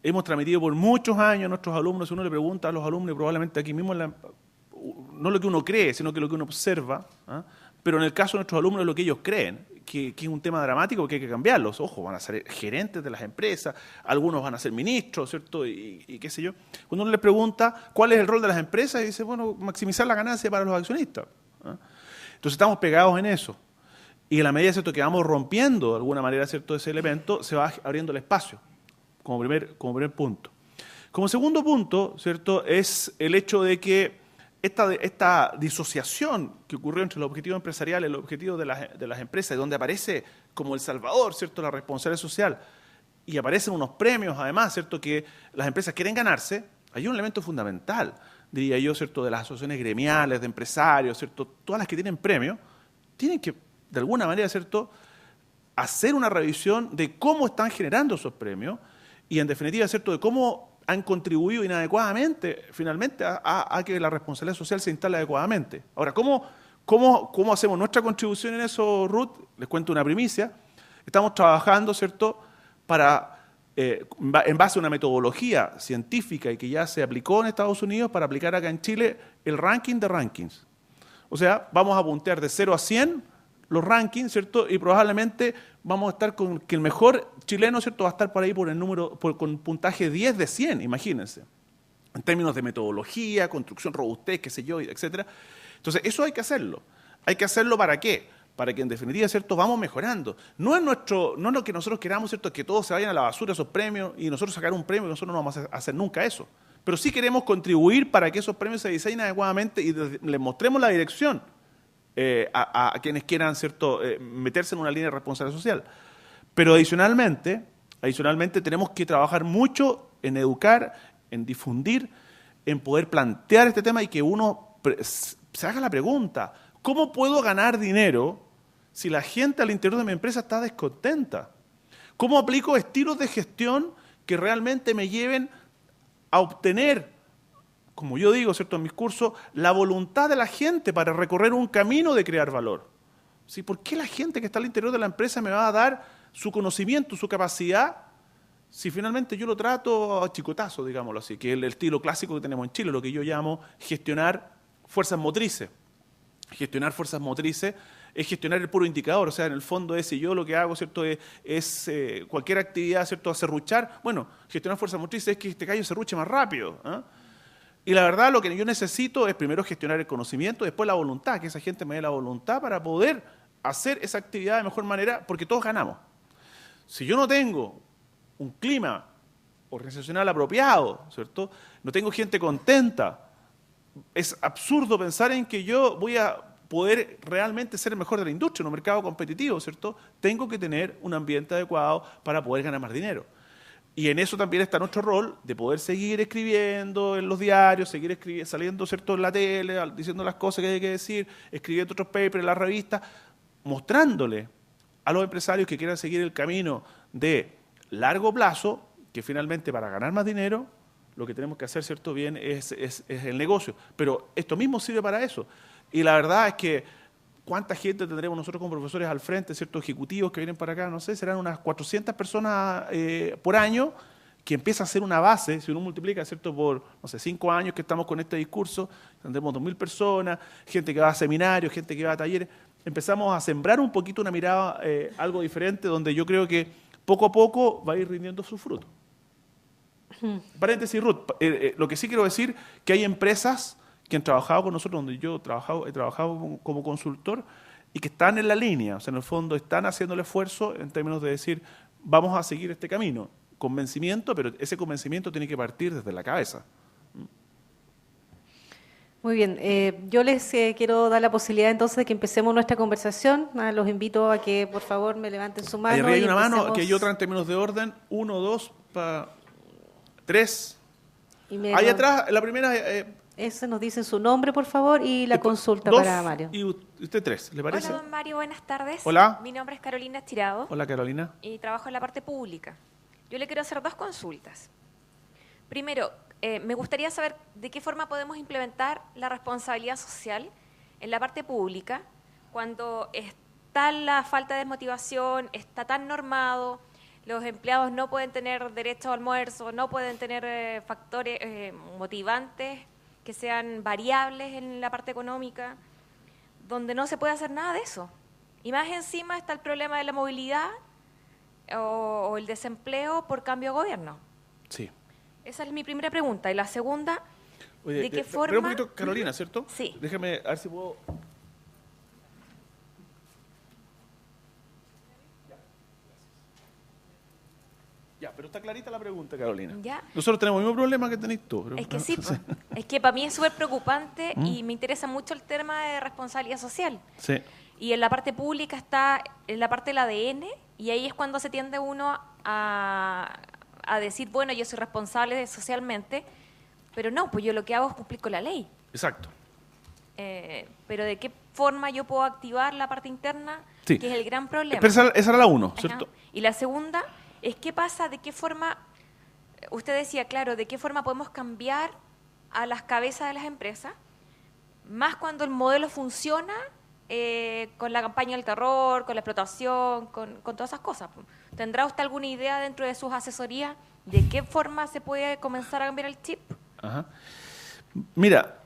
B: hemos transmitido por muchos años a nuestros alumnos, si uno le pregunta a los alumnos, probablemente aquí mismo, no lo que uno cree, sino que lo que uno observa, ¿eh? Pero en el caso de nuestros alumnos es lo que ellos creen, que es un tema dramático que hay que cambiarlos. Ojo, van a ser gerentes de las empresas, algunos van a ser ministros, ¿cierto? Y qué sé yo. Cuando uno les pregunta cuál es el rol de las empresas, y dice, bueno, maximizar la ganancia para los accionistas, ¿eh? Entonces estamos pegados en eso. Y en la medida, ¿cierto?, que vamos rompiendo de alguna manera, ¿cierto?, ese elemento, se va abriendo el espacio, como primer punto. Como segundo punto, ¿cierto?, es el hecho de que esta disociación que ocurrió entre los objetivos empresariales y los objetivos de las empresas, donde aparece como el salvador, ¿cierto?, la responsabilidad social, y aparecen unos premios, además, ¿cierto?, que las empresas quieren ganarse, hay un elemento fundamental, diría yo, ¿cierto?, de las asociaciones gremiales, de empresarios, ¿cierto?, todas las que tienen premios, tienen que de alguna manera, ¿cierto?, hacer una revisión de cómo están generando esos premios y, en definitiva, ¿cierto?, de cómo han contribuido inadecuadamente, finalmente, a que la responsabilidad social se instale adecuadamente. Ahora, ¿cómo hacemos nuestra contribución en eso, Ruth? Les cuento una primicia. Estamos trabajando, ¿cierto?, en base a una metodología científica y que ya se aplicó en Estados Unidos para aplicar acá en Chile el ranking de rankings. O sea, vamos a puntear de 0 a 100 los rankings, ¿cierto? Y probablemente vamos a estar con que el mejor chileno, ¿cierto?, va a estar por ahí con puntaje 10 de 100, imagínense. En términos de metodología, construcción, robustez, qué sé yo, etcétera. Entonces, eso hay que hacerlo. ¿Hay que hacerlo para qué? Para que, en definitiva, ¿cierto?, vamos mejorando. No es lo que nosotros queramos, ¿cierto?, que todos se vayan a la basura esos premios y nosotros sacar un premio, nosotros no vamos a hacer nunca eso. Pero sí queremos contribuir para que esos premios se diseñen adecuadamente y les mostremos la dirección a quienes quieran, ¿cierto?, meterse en una línea de responsabilidad social. Pero adicionalmente tenemos que trabajar mucho en educar, en difundir, en poder plantear este tema y que uno se haga la pregunta, ¿cómo puedo ganar dinero si la gente al interior de mi empresa está descontenta? ¿Cómo aplico estilos de gestión que realmente me lleven a obtener, como yo digo, ¿cierto?, en mis cursos, la voluntad de la gente para recorrer un camino de crear valor? ¿Sí? ¿Por qué la gente que está al interior de la empresa me va a dar su conocimiento, su capacidad, si finalmente yo lo trato a chicotazo, digámoslo así, que es el estilo clásico que tenemos en Chile, lo que yo llamo gestionar fuerzas motrices? Gestionar fuerzas motrices es gestionar el puro indicador, o sea, en el fondo es si yo lo que hago, ¿cierto?, es cualquier actividad, ¿cierto?, a serruchar, bueno, gestionar fuerzas motrices es que este gallo serruche más rápido, ¿eh? Y la verdad, lo que yo necesito es primero gestionar el conocimiento, después la voluntad, que esa gente me dé la voluntad para poder hacer esa actividad de mejor manera, porque todos ganamos. Si yo no tengo un clima organizacional apropiado, ¿cierto?, no tengo gente contenta, es absurdo pensar en que yo voy a poder realmente ser el mejor de la industria en un mercado competitivo, ¿cierto? Tengo que tener un ambiente adecuado para poder ganar más dinero. Y en eso también está nuestro rol de poder seguir escribiendo en los diarios, seguir saliendo, ¿cierto?, en la tele, diciendo las cosas que hay que decir, escribiendo otros papers en la revista, mostrándole a los empresarios que quieran seguir el camino de largo plazo, que finalmente para ganar más dinero, lo que tenemos que hacer, ¿cierto?, bien es el negocio. Pero esto mismo sirve para eso. Y la verdad es que ¿cuánta gente tendremos nosotros como profesores al frente, ciertos ejecutivos que vienen para acá? No sé, serán unas 400 personas por año, que empieza a ser una base, si uno multiplica, ¿cierto?, por, no sé, 5 años que estamos con este discurso, tendremos 2.000 personas, gente que va a seminarios, gente que va a talleres. Empezamos a sembrar un poquito una mirada algo diferente, donde yo creo que poco a poco va a ir rindiendo su fruto. Paréntesis, Ruth, lo que sí quiero decir que hay empresas que han trabajado con nosotros, donde yo he trabajado como consultor, y que están en la línea, o sea, en el fondo están haciendo el esfuerzo en términos de decir, vamos a seguir este camino. Convencimiento, pero ese convencimiento tiene que partir desde la cabeza.
A: Muy bien, yo les quiero dar la posibilidad entonces de que empecemos nuestra conversación. Los invito a que por favor me levanten su mano.
B: Ahí arriba hay una mano,
A: empecemos.
B: que hay otra en términos de orden, 1, 2, 3. Ahí atrás, la primera...
A: Ese nos dicen su nombre, por favor, y la consulta
B: 2,
A: para Mario.
B: Y usted 3, ¿le parece?
C: Hola, don Mario, buenas tardes.
B: Hola.
C: Mi nombre es Carolina Estirado.
B: Hola, Carolina.
C: Y trabajo en la parte pública. Yo le quiero hacer 2 consultas. Primero, me gustaría saber de qué forma podemos implementar la responsabilidad social en la parte pública cuando está la falta de motivación, está tan normado, los empleados no pueden tener derecho al almuerzo, no pueden tener factores motivantes que sean variables en la parte económica, donde no se puede hacer nada de eso. Y más encima está el problema de la movilidad o el desempleo por cambio de gobierno.
B: Sí.
C: Esa es mi primera pregunta. Y la segunda,
B: Oye,
C: ¿de qué
B: espera
C: forma?
B: un poquito, Carolina, ¿cierto?
C: Sí.
B: Déjame a ver si puedo... Ya, pero está clarita la pregunta, Carolina.
C: Ya.
B: Nosotros tenemos el mismo problema que tenés tú. Pero...
C: Es que sí, pues. Es que para mí es súper preocupante y me interesa mucho el tema de responsabilidad social.
B: Sí.
C: Y en la parte pública está en la parte del ADN y ahí es cuando se tiende uno a decir, bueno, yo soy responsable socialmente, pero no, pues yo lo que hago es cumplir con la ley.
B: Exacto.
C: Pero ¿de qué forma yo puedo activar la parte interna?
B: Sí.
C: Que es el gran problema.
B: Pero esa era la 1,
C: Ajá.
B: ¿cierto?
C: Y la segunda es qué pasa, de qué forma, usted decía, claro, de qué forma podemos cambiar a las cabezas de las empresas, más cuando el modelo funciona con la campaña del terror, con la explotación, con todas esas cosas. ¿Tendrá usted alguna idea dentro de sus asesorías de qué forma se puede comenzar a cambiar el chip?
B: Ajá. Mira,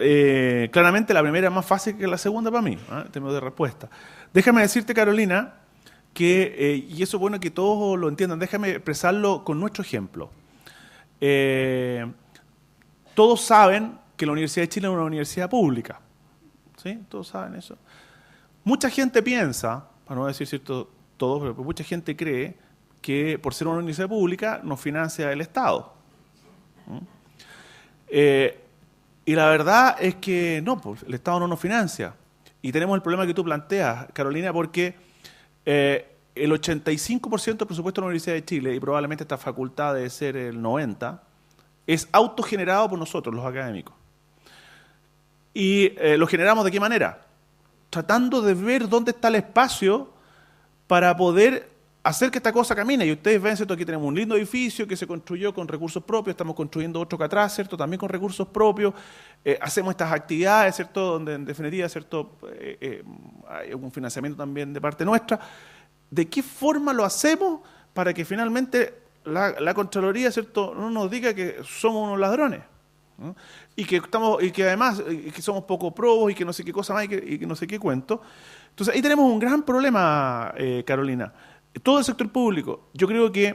B: claramente la primera es más fácil que la segunda para mí, en términos de respuesta. Déjame decirte, Carolina, que, y eso es bueno que todos lo entiendan, déjame expresarlo con nuestro ejemplo. Todos saben que la Universidad de Chile es una universidad pública. ¿Sí? Todos saben eso. Mucha gente piensa, para no decir cierto todos, pero mucha gente cree que por ser una universidad pública nos financia el Estado. Y la verdad es que no, pues, el Estado no nos financia. Y tenemos el problema que tú planteas, Carolina, porque el 85% del presupuesto de la Universidad de Chile, y probablemente esta facultad debe ser el 90%, es autogenerado por nosotros, los académicos. ¿Y lo generamos de qué manera? Tratando de ver dónde está el espacio para poder hacer que esta cosa camine. Y ustedes ven, ¿cierto? Aquí tenemos un lindo edificio que se construyó con recursos propios, estamos construyendo otro que atrás, ¿cierto? También con recursos propios. Hacemos estas actividades, ¿cierto? Donde en definitiva, ¿cierto? Hay un financiamiento también de parte nuestra. ¿De qué forma lo hacemos para que finalmente la Contraloría, ¿cierto? No nos diga que somos unos ladrones, ¿no? Y que además que somos poco probos y que no sé qué cosa más y que no sé qué cuento? Entonces ahí tenemos un gran problema, Carolina. Todo el sector público, yo creo que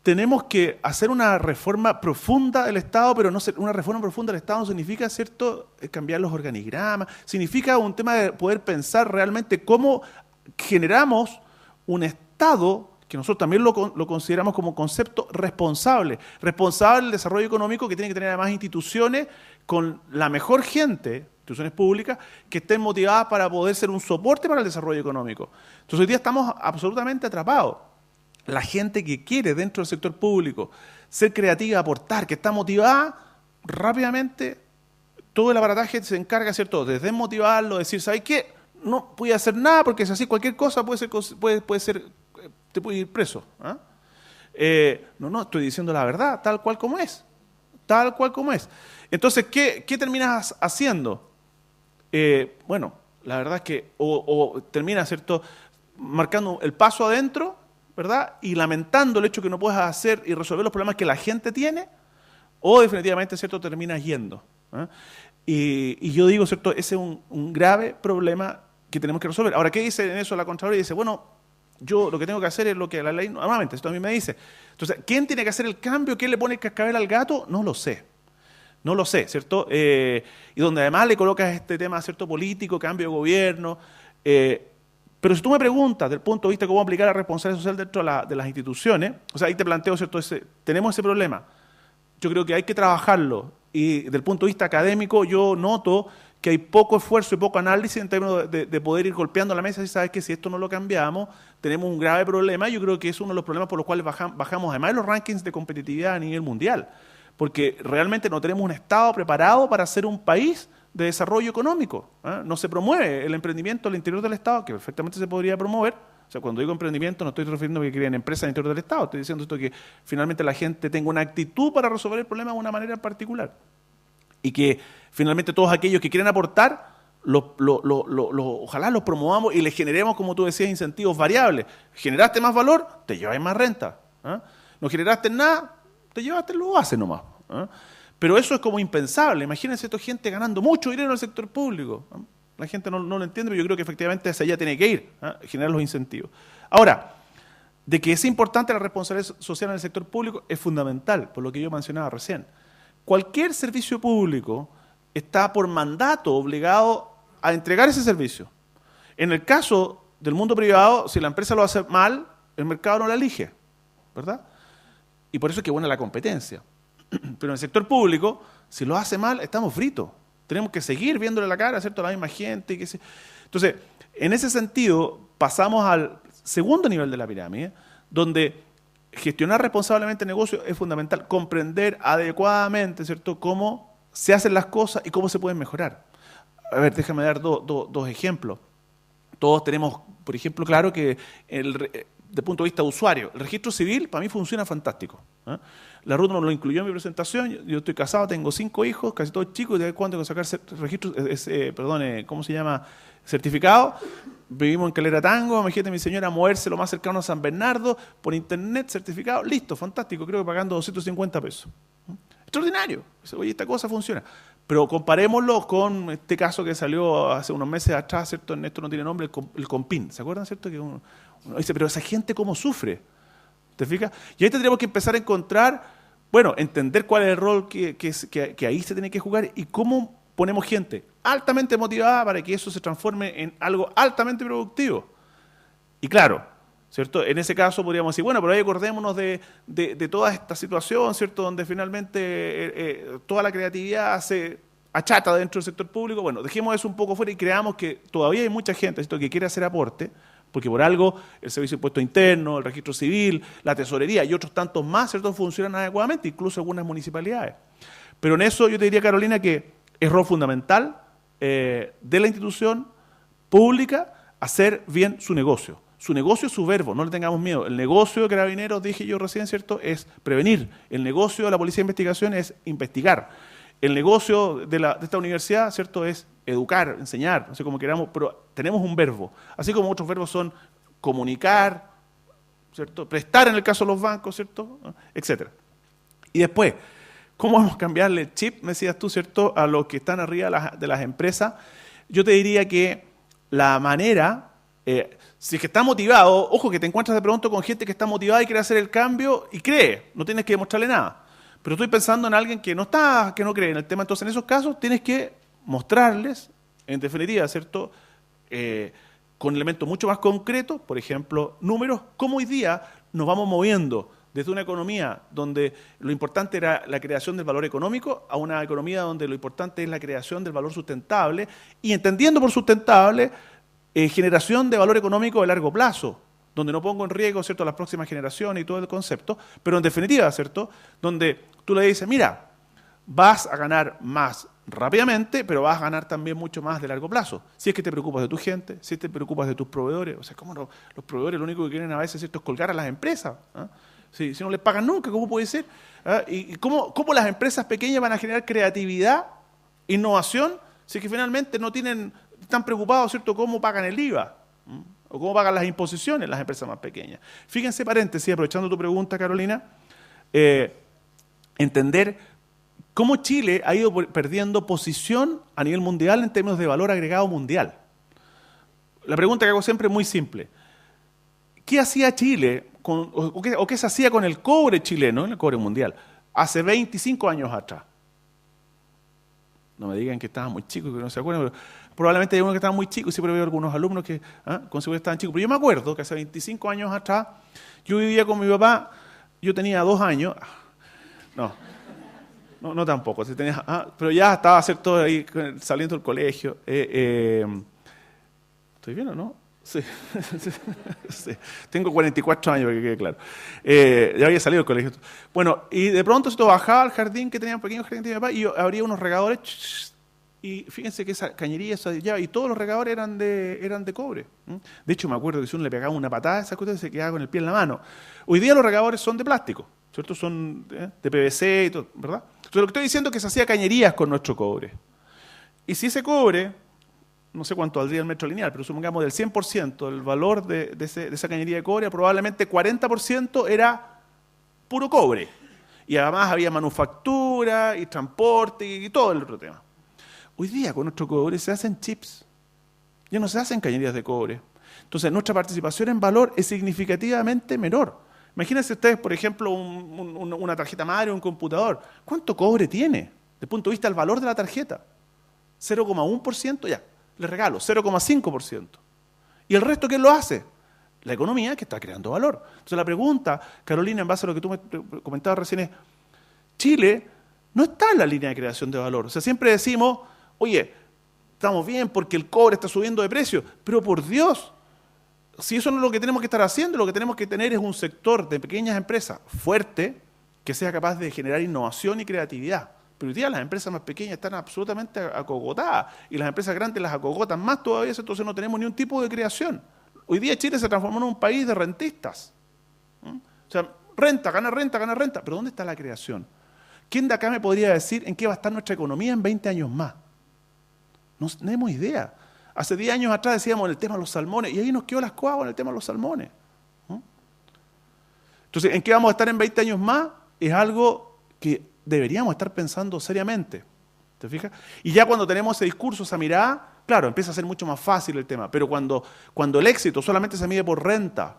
B: tenemos que hacer una reforma profunda del Estado, pero no una reforma profunda del Estado no significa, ¿cierto?, cambiar los organigramas, significa un tema de poder pensar realmente cómo generamos un Estado que nosotros también lo consideramos como concepto responsable del desarrollo económico, que tiene que tener además instituciones con la mejor gente, instituciones públicas, que estén motivadas para poder ser un soporte para el desarrollo económico. Entonces hoy día estamos absolutamente atrapados. La gente que quiere dentro del sector público ser creativa, aportar, que está motivada, rápidamente todo el aparataje se encarga, ¿cierto?, de desmotivarlo, decir, ¿sabes qué? No voy a hacer nada porque si así cualquier cosa puede ser te puede ir preso. No, estoy diciendo la verdad, tal cual como es. Tal cual como es. Entonces, ¿qué terminas haciendo? Bueno, la verdad es que o termina, ¿cierto?, marcando el paso adentro, ¿verdad?, y lamentando el hecho que no puedas hacer y resolver los problemas que la gente tiene, o definitivamente, ¿cierto?, terminas yendo. Y yo digo, ¿cierto?, ese es un grave problema que tenemos que resolver. Ahora, ¿qué dice en eso la Contraloría? Dice, bueno, yo lo que tengo que hacer es lo que la ley normalmente, esto a mí me dice. Entonces, ¿quién tiene que hacer el cambio? ¿Quién le pone el cascabel al gato? No lo sé. No lo sé, ¿cierto? Y donde además le colocas este tema, ¿cierto?, político, cambio de gobierno. Pero si tú me preguntas, desde el punto de vista de cómo aplicar la responsabilidad social dentro de las instituciones, o sea, ahí te planteo, ¿cierto?, tenemos ese problema. Yo creo que hay que trabajarlo. Y desde el punto de vista académico, yo noto que hay poco esfuerzo y poco análisis en términos de poder ir golpeando la mesa y sabes que si esto no lo cambiamos, tenemos un grave problema. Yo creo que es uno de los problemas por los cuales bajamos además los rankings de competitividad a nivel mundial. Porque realmente no tenemos un Estado preparado para ser un país de desarrollo económico. No se promueve el emprendimiento al interior del Estado, que perfectamente se podría promover. O sea, cuando digo emprendimiento no estoy refiriendo a que creen empresas al interior del Estado, estoy diciendo esto que finalmente la gente tenga una actitud para resolver el problema de una manera particular. Y que finalmente todos aquellos que quieren aportar, ojalá los promovamos y les generemos, como tú decías, incentivos variables. Generaste más valor, te llevas más renta. No generaste nada, te llevaste, lo haces nomás. Pero eso es como impensable. Imagínense esta gente ganando mucho dinero en el sector público. La gente no lo entiende, pero yo creo que efectivamente hacia allá tiene que ir, generar los incentivos. Ahora, de que es importante la responsabilidad social en el sector público es fundamental, por lo que yo mencionaba recién. Cualquier servicio público está por mandato obligado a entregar ese servicio. En el caso del mundo privado, si la empresa lo hace mal, el mercado no la elige, ¿verdad? Y por eso es que buena la competencia. Pero en el sector público, si lo hace mal, estamos fritos. Tenemos que seguir viéndole la cara, ¿cierto?, a la misma gente. Entonces, en ese sentido, pasamos al segundo nivel de la pirámide, donde gestionar responsablemente el negocio es fundamental, comprender adecuadamente, ¿cierto?, cómo se hacen las cosas y cómo se pueden mejorar. A ver, déjame dar dos ejemplos. Todos tenemos, por ejemplo, claro que desde el punto de vista de usuario, el registro civil para mí funciona fantástico. La Ruth nos lo incluyó en mi presentación. Yo estoy casado, tengo 5 hijos, casi todos chicos, y de vez en cuando tengo que sacar registro, ¿cómo se llama? Certificado. Vivimos en Calera Tango, imagínate mi señora moverse lo más cercano a San Bernardo, por internet, certificado, listo, fantástico, creo que pagando 250 pesos. Extraordinario. Oye, esta cosa funciona. Pero comparémoslo con este caso que salió hace unos meses atrás, ¿cierto? Esto no tiene nombre, el Compin. ¿Se acuerdan, cierto? Que uno dice, pero esa gente cómo sufre. ¿Te fijas? Y ahí tendríamos que empezar a encontrar, bueno, entender cuál es el rol que ahí se tiene que jugar y cómo ponemos gente altamente motivada para que eso se transforme en algo altamente productivo. Y claro, ¿cierto? En ese caso podríamos decir, bueno, pero ahí acordémonos de toda esta situación, ¿cierto?, donde finalmente toda la creatividad se achata dentro del sector público. Bueno, dejemos eso un poco fuera y creamos que todavía hay mucha gente, ¿cierto?, que quiere hacer aporte, porque por algo el Servicio de Impuesto Interno, el Registro Civil, la Tesorería y otros tantos más, ¿cierto?, funcionan adecuadamente, incluso algunas municipalidades. Pero en eso yo te diría, Carolina, que es rol fundamental de la institución pública hacer bien su negocio. Su negocio es su verbo, no le tengamos miedo. El negocio de Carabineros, dije yo recién, ¿cierto?, es prevenir. El negocio de la Policía de Investigación es investigar. El negocio de esta universidad, ¿cierto?, es educar, enseñar, no sé cómo queramos, pero tenemos un verbo. Así como otros verbos son comunicar, ¿cierto?, prestar en el caso de los bancos, ¿cierto?, etcétera. Y después, ¿cómo vamos a cambiarle el chip, me decías tú, ¿cierto?, a los que están arriba de las empresas? Yo te diría que la manera, si es que está motivado, ojo que te encuentras de pronto con gente que está motivada y quiere hacer el cambio y cree, no tienes que demostrarle nada. Pero estoy pensando en alguien que no cree en el tema, entonces en esos casos tienes que mostrarles, en definitiva, ¿cierto?, con elementos mucho más concretos, por ejemplo, números, cómo hoy día nos vamos moviendo desde una economía donde lo importante era la creación del valor económico a una economía donde lo importante es la creación del valor sustentable y entendiendo por sustentable generación de valor económico de largo plazo, donde no pongo en riesgo, ¿cierto?, a las próximas generaciones y todo el concepto, pero en definitiva, ¿cierto?, donde tú le dices, mira, vas a ganar más rápidamente, pero vas a ganar también mucho más de largo plazo. Si es que te preocupas de tu gente, si te preocupas de tus proveedores, o sea, como los proveedores lo único que quieren a veces, ¿cierto?, es colgar a las empresas. Si no les pagan nunca, ¿cómo puede ser? ¿Y cómo las empresas pequeñas van a generar creatividad, innovación, si es que finalmente no tienen están preocupados, ¿cierto?, cómo pagan el IVA, o cómo pagan las imposiciones las empresas más pequeñas. Fíjense, paréntesis, aprovechando tu pregunta, Carolina, entender cómo Chile ha ido perdiendo posición a nivel mundial en términos de valor agregado mundial. La pregunta que hago siempre es muy simple. ¿Qué hacía Chile, o qué se hacía con el cobre chileno, el cobre mundial, hace 25 años atrás? No me digan que estaban muy chicos, que no se acuerdan, pero probablemente hay uno que estaba muy chico, y siempre veo algunos alumnos que con seguridad estaban chicos. Pero yo me acuerdo que hace 25 años atrás, yo vivía con mi papá, yo tenía 2 años, no tampoco, pero ya estaba todo ahí saliendo del colegio. ¿Estoy bien o no? Sí. Sí. Tengo 44 años, para que quede claro. Ya había salido del colegio. Bueno, y de pronto esto bajaba al jardín que tenía un pequeño jardín de mi papá y yo abría unos regadores. Y fíjense que esa cañería, y todos los regadores eran de cobre. De hecho, me acuerdo que si uno le pegaba una patada a esa cosa, se quedaba con el pie en la mano. Hoy día los regadores son de plástico, ¿cierto? Son de PVC y todo, ¿verdad? Entonces, lo que estoy diciendo es que se hacía cañerías con nuestro cobre. Y si ese cobre, no sé cuánto valdría el metro lineal, pero supongamos del 100% del valor de esa cañería de cobre, probablemente 40% era puro cobre. Y además había manufactura y transporte y todo el otro tema. Hoy día con nuestro cobre se hacen chips. Ya no se hacen cañerías de cobre. Entonces nuestra participación en valor es significativamente menor. Imagínense ustedes, por ejemplo, una tarjeta madre o un computador. ¿Cuánto cobre tiene? Desde el punto de vista del valor de la tarjeta. 0,1%, ya. Le regalo, 0,5%. ¿Y el resto quién lo hace? La economía que está creando valor. Entonces la pregunta, Carolina, en base a lo que tú me comentabas recién es, Chile no está en la línea de creación de valor. O sea, siempre decimos, oye, estamos bien porque el cobre está subiendo de precio, pero por Dios, si eso no es lo que tenemos que estar haciendo, lo que tenemos que tener es un sector de pequeñas empresas fuerte que sea capaz de generar innovación y creatividad. Pero hoy día las empresas más pequeñas están absolutamente acogotadas y las empresas grandes las acogotan más todavía, entonces no tenemos ni un tipo de creación. Hoy día Chile se transformó en un país de rentistas. O sea, renta, gana renta, pero ¿dónde está la creación? ¿Quién de acá me podría decir en qué va a estar nuestra economía en 20 años más? No tenemos idea. Hace 10 años atrás decíamos en el tema de los salmones y ahí nos quedó la escoba en el tema de los salmones. Entonces, ¿en qué vamos a estar en 20 años más? Es algo que deberíamos estar pensando seriamente. ¿Te fijas? Y ya cuando tenemos ese discurso, esa mirada, claro, empieza a ser mucho más fácil el tema. Pero cuando el éxito solamente se mide por renta,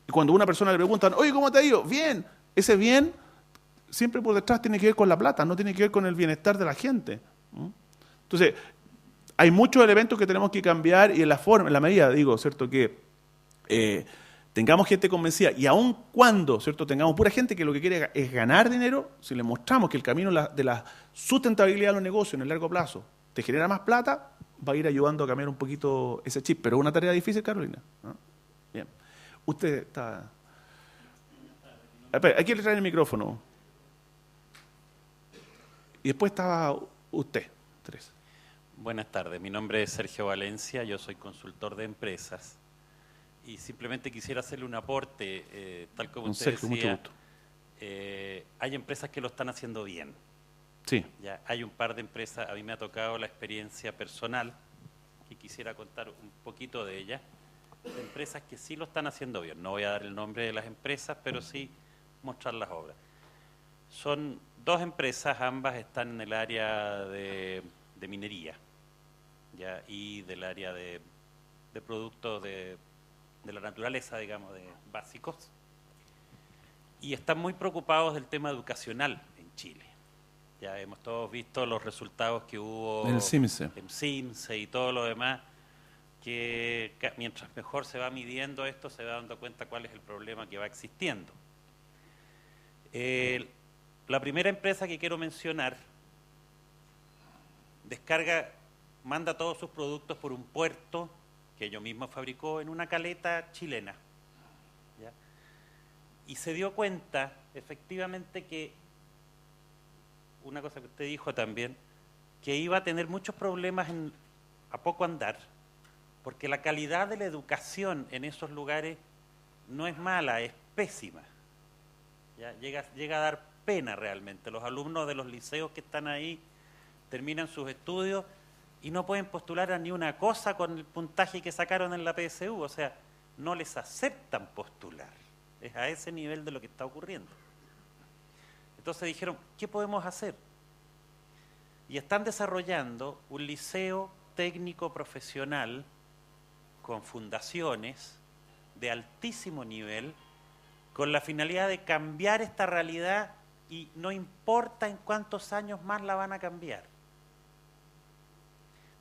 B: y cuando a una persona le preguntan, oye, ¿cómo te ha ido? Bien. Ese bien siempre por detrás tiene que ver con la plata, no tiene que ver con el bienestar de la gente. Entonces, hay muchos elementos que tenemos que cambiar y en la medida, digo, ¿cierto?, que tengamos gente convencida y aun cuando, ¿cierto?, tengamos pura gente que lo que quiere es ganar dinero, si le mostramos que el camino de la sustentabilidad de los negocios en el largo plazo te genera más plata, va a ir ayudando a cambiar un poquito ese chip. Pero es una tarea difícil, Carolina. Bien. Usted está... Espera, hay que traer el micrófono. Y después estaba usted, Teresa.
D: Buenas tardes, mi nombre es Sergio Valencia, yo soy consultor de empresas y simplemente quisiera hacerle un aporte, tal como usted
B: Sergio,
D: decía,
B: mucho gusto.
D: Hay empresas que lo están haciendo bien.
B: Sí.
D: Ya, hay un par de empresas, a mí me ha tocado la experiencia personal, que quisiera contar un poquito de ellas, de empresas que sí lo están haciendo bien. No voy a dar el nombre de las empresas, pero sí mostrar las obras. Son 2 empresas, ambas están en el área de minería, ¿ya? Y del área de productos de la naturaleza, digamos, de básicos. Y están muy preocupados del tema educacional en Chile. Ya hemos todos visto los resultados que hubo
B: En el CIMSE.
D: en CIMSE y todo lo demás, que mientras mejor se va midiendo esto, se va dando cuenta cuál es el problema que va existiendo. La primera empresa que quiero mencionar manda todos sus productos por un puerto que ellos mismos fabricó en una caleta chilena, ¿ya? Y se dio cuenta efectivamente que, una cosa que usted dijo también, que iba a tener muchos problemas a poco andar, porque la calidad de la educación en esos lugares no es mala, es pésima. ¿Ya? Llega a dar pena realmente. Los alumnos de los liceos que están ahí terminan sus estudios y no pueden postular a ni una cosa con el puntaje que sacaron en la PSU, o sea, no les aceptan postular. Es a ese nivel de lo que está ocurriendo. Entonces dijeron, ¿qué podemos hacer? Y están desarrollando un liceo técnico profesional con fundaciones de altísimo nivel, con la finalidad de cambiar esta realidad y no importa en cuántos años más la van a cambiar.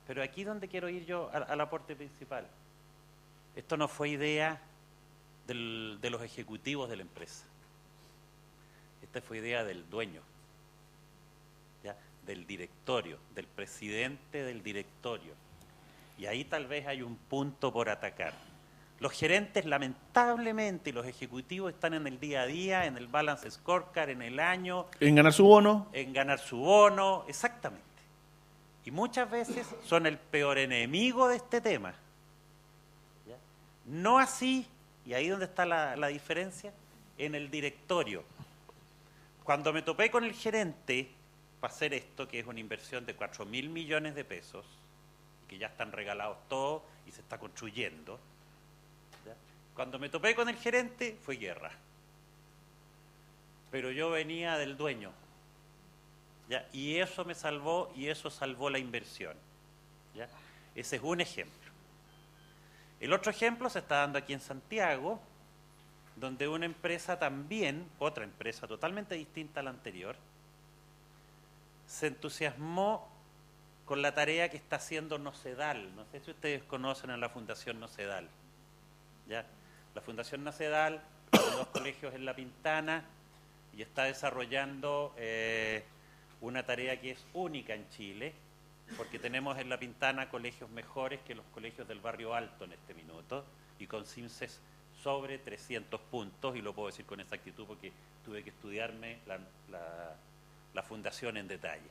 D: Pero aquí es donde quiero ir yo al aporte principal. Esto no fue idea de los ejecutivos de la empresa. Esta fue idea del dueño, ¿ya? Del directorio, del presidente del directorio. Y ahí tal vez hay un punto por atacar. Los gerentes, lamentablemente, y los ejecutivos están en el día a día, en el balance scorecard, en el año.
B: En ganar su bono.
D: En ganar su bono, exactamente. Y muchas veces son el peor enemigo de este tema. ¿Ya? No así, y ahí donde está la diferencia, en el directorio. Cuando me topé con el gerente para hacer esto, que es una inversión de 4.000 millones de pesos, que ya están regalados todos y se está construyendo, ¿ya? Cuando me topé con el gerente fue guerra. Pero yo venía del dueño, ¿ya? Y eso me salvó y eso salvó la inversión, ¿ya? Ese es un ejemplo. El otro ejemplo se está dando aquí en Santiago, donde una empresa también, otra empresa totalmente distinta a la anterior, se entusiasmó con la tarea que está haciendo Nocedal. No sé si ustedes conocen a la Fundación Nocedal, ¿ya? La Fundación Nocedal tiene 2 colegios en La Pintana y está desarrollando una tarea que es única en Chile, porque tenemos en La Pintana colegios mejores que los colegios del Barrio Alto en este minuto, y con CIMSES sobre 300 puntos, y lo puedo decir con exactitud porque tuve que estudiarme la fundación en detalle.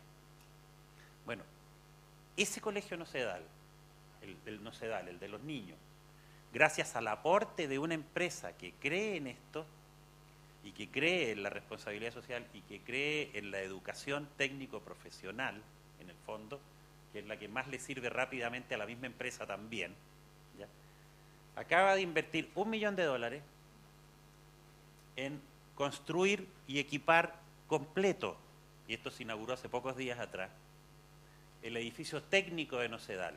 D: Bueno, ese colegio Nocedal, el Nocedal, el de los niños, gracias al aporte de una empresa que cree en esto, y que cree en la responsabilidad social, y que cree en la educación técnico-profesional, en el fondo, que es la que más le sirve rápidamente a la misma empresa también, ¿ya? Acaba de invertir $1 millón en construir y equipar completo, y esto se inauguró hace pocos días atrás, el edificio técnico de Nocedal,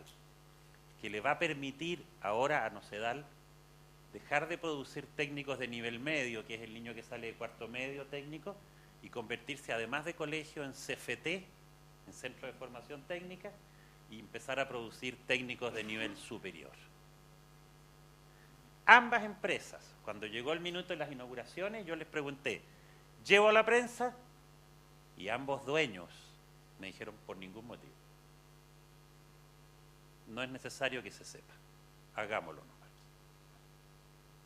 D: que le va a permitir ahora a Nocedal dejar de producir técnicos de nivel medio, que es el niño que sale de cuarto medio técnico, y convertirse, además de colegio, en CFT, en Centro de Formación Técnica, y empezar a producir técnicos de nivel superior. Ambas empresas, cuando llegó el minuto de las inauguraciones, yo les pregunté, ¿llevo a la prensa? Y ambos dueños me dijeron, por ningún motivo. No es necesario que se sepa, hagámoslo nomás.